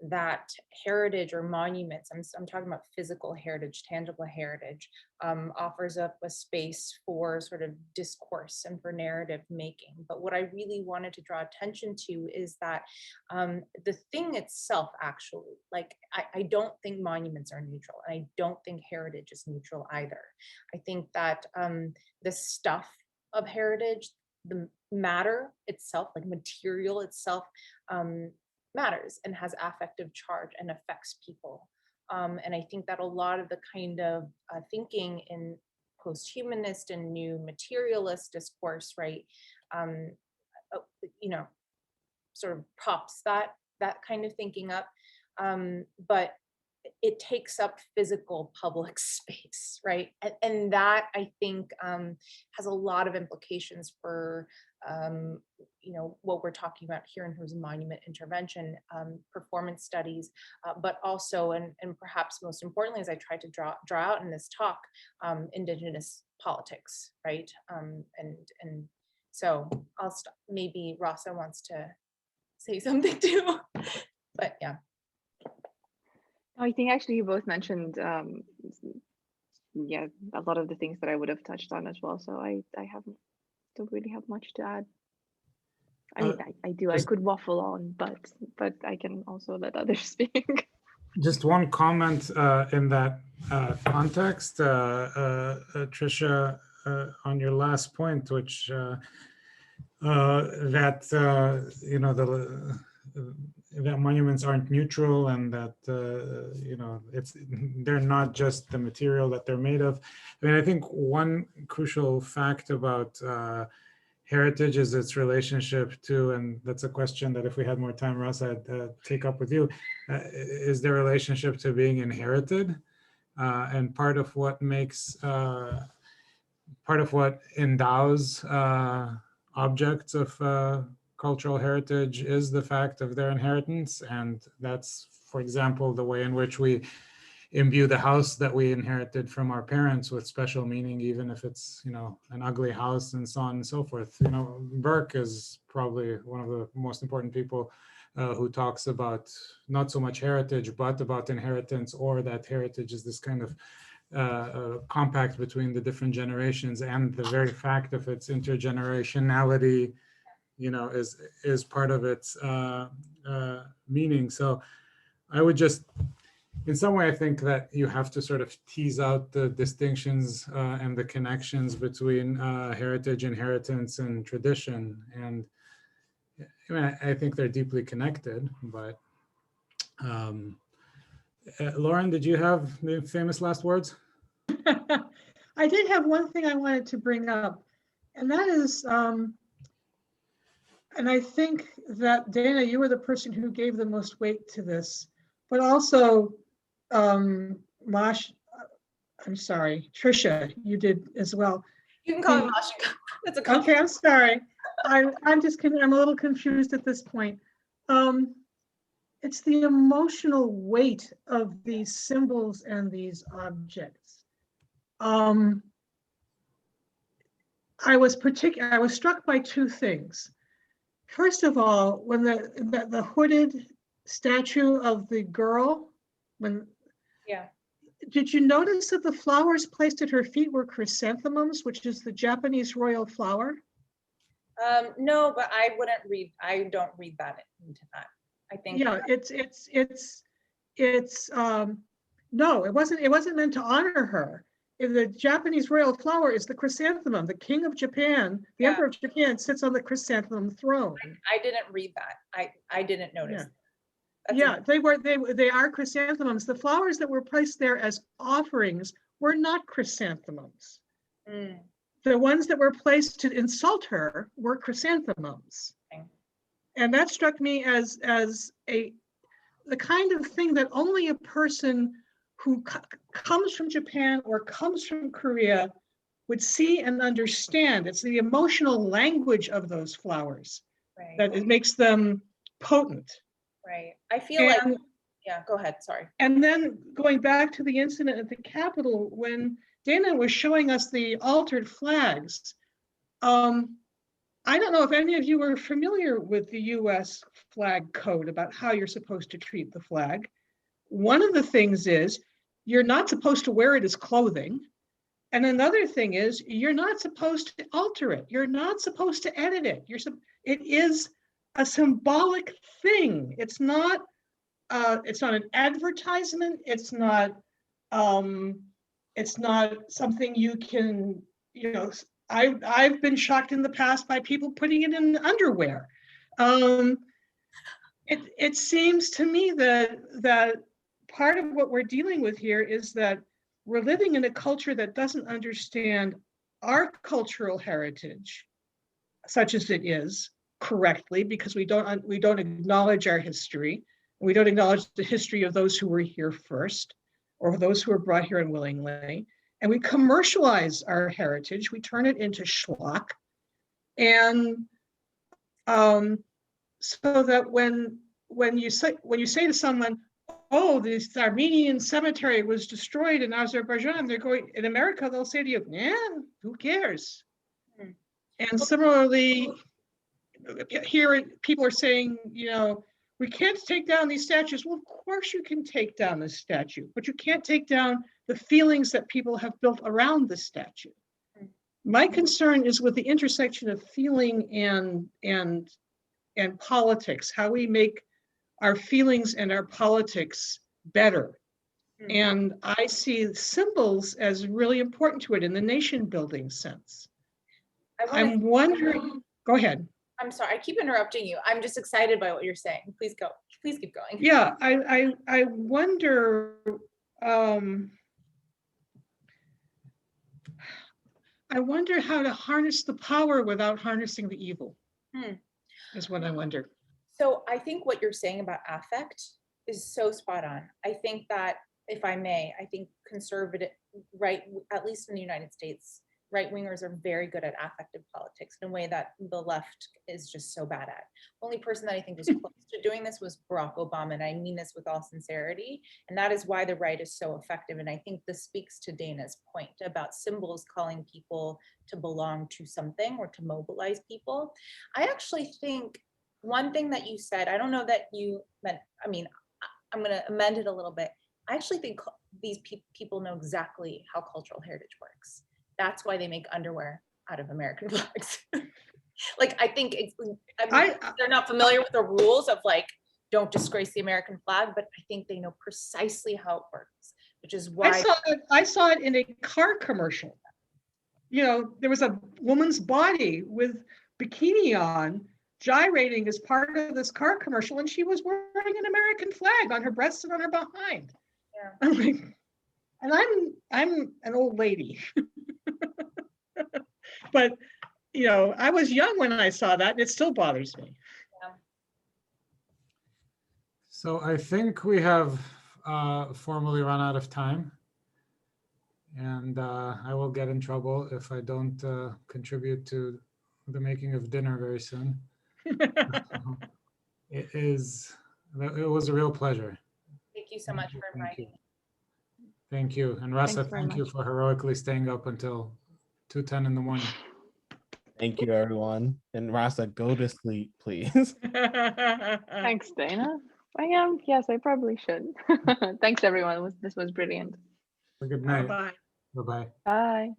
that heritage or monuments, I'm talking about physical heritage, tangible heritage, offers up a space for sort of discourse and for narrative making. But what I really wanted to draw attention to is that the thing itself, actually, like, I don't think monuments are neutral. And I don't think heritage is neutral either. I think that the stuff of heritage, the matter itself, like material itself, matters and has affective charge and affects people. And I think that a lot of the kind of thinking in post-humanist and new materialist discourse, right, sort of props that kind of thinking up, but it takes up physical public space, right? And that, I think, has a lot of implications for what we're talking about here in terms of monument intervention, performance studies, but also, and perhaps most importantly, as I tried to draw out in this talk, Indigenous politics, right? And so I'll stop. Maybe Rasa wants to say something too, but yeah. I think actually you both mentioned, yeah, a lot of the things that I would have touched on as well. So I don't really have much to add. I mean, I could waffle on, but I can also let others speak. Just one comment in that context, Trisha, on your last point, which that you know, that monuments aren't neutral, and that you know, they're not just the material that they're made of. I mean, I think one crucial fact about heritage is its relationship to, and that's a question that if we had more time, Rasa, I'd take up with you, is the relationship to being inherited. And part of what makes, part of what endows objects of cultural heritage is the fact of their inheritance. And that's, for example, the way in which we imbue the house that we inherited from our parents with special meaning, even if it's, you know, an ugly house and so on and so forth. You know, Burke is probably one of the most important people who talks about not so much heritage, but about inheritance, or that heritage is this kind of compact between the different generations, and the very fact of its intergenerationality, you know, is part of its meaning. So I would just, in some way, I think that you have to sort of tease out the distinctions and the connections between heritage, inheritance, and tradition. And I mean, I think they're deeply connected, but Lauren, did you have the famous last words? I did have one thing I wanted to bring up, and that is, and I think that, Dana, you were the person who gave the most weight to this, but also, Mosh, I'm sorry, Trisha, you did as well. You can call me Mosh. That's a Okay, I'm sorry. I'm a little confused at this point. It's the emotional weight of these symbols and these objects. I was struck by two things. First of all, when the hooded statue of the girl, yeah. Did you notice that the flowers placed at her feet were chrysanthemums, which is the Japanese royal flower? No, but I don't read that into that. I think. Yeah, no, it wasn't meant to honor her. The Japanese royal flower is the chrysanthemum. The king of Japan, the emperor of Japan, sits on the chrysanthemum throne. I didn't read that. I didn't notice. Yeah, they are chrysanthemums. The flowers that were placed there as offerings were not chrysanthemums. Mm. The ones that were placed to insult her were chrysanthemums. Okay. And that struck me as the kind of thing that only a person who comes from Japan or comes from Korea would see and understand. It's the emotional language of those flowers that it makes them potent. Right. I feel like, yeah, go ahead, sorry. And then going back to the incident at the Capitol, when Dana was showing us the altered flags, I don't know if any of you are familiar with the US flag code about how you're supposed to treat the flag. One of the things is you're not supposed to wear it as clothing. And another thing is you're not supposed to alter it. You're not supposed to edit it. It is a symbolic thing. It's not an advertisement. It's not something you can, you know, I've been shocked in the past by people putting it in underwear. It seems to me that part of what we're dealing with here is that we're living in a culture that doesn't understand our cultural heritage, such as it is, correctly, because we don't acknowledge our history. We don't acknowledge the history of those who were here first, or those who were brought here unwillingly. And we commercialize our heritage. We turn it into schlock. And so that when you say to someone, oh, this Armenian cemetery was destroyed in Azerbaijan, they're going, in America, they'll say to you, yeah, who cares? And similarly, here people are saying, you know, we can't take down these statues. Well, of course you can take down this statue, but you can't take down the feelings that people have built around the statue. My concern is with the intersection of feeling and politics, how we make our feelings and our politics better. And I see symbols as really important to it in the nation building sense. I'm wondering, go ahead. I'm sorry, I keep interrupting you. I'm just excited by what you're saying. Please go. Please keep going. Yeah, I wonder, I wonder how to harness the power without harnessing the evil. Is what I wonder. So I think what you're saying about affect is so spot on. I think that, if I may, I think conservative, right, at least in the United States, right wingers are very good at affective politics in a way that the left is just so bad at. Only person that I think was close to doing this was Barack Obama, and I mean this with all sincerity. And that is why the right is so effective. And I think this speaks to Dana's point about symbols calling people to belong to something or to mobilize people. I actually think one thing that you said, I don't know that you meant, I mean, I'm going to amend it a little bit. I actually think these people know exactly how cultural heritage works. That's why they make underwear out of American flags. Like, I think they're not familiar with the rules of like, don't disgrace the American flag, but I think they know precisely how it works, which is why I saw it in a car commercial. You know, there was a woman's body with bikini on, gyrating as part of this car commercial, and she was wearing an American flag on her breasts and on her behind. Yeah. I'm like, and I'm an old lady. But you know, I was young when I saw that, and it still bothers me. So I think we have formally run out of time, and I will get in trouble if I don't contribute to the making of dinner very soon. It was a real pleasure. Thank you so much for inviting me. Thank you. And Rasa, Thanks very thank you much. for heroically staying up until 2:10 in the morning. Thank you, everyone. And Rasa, go to sleep, please. Thanks, Dana. Yes, I probably should. Thanks, everyone. This was brilliant. Good night. Bye. Bye-bye. Bye.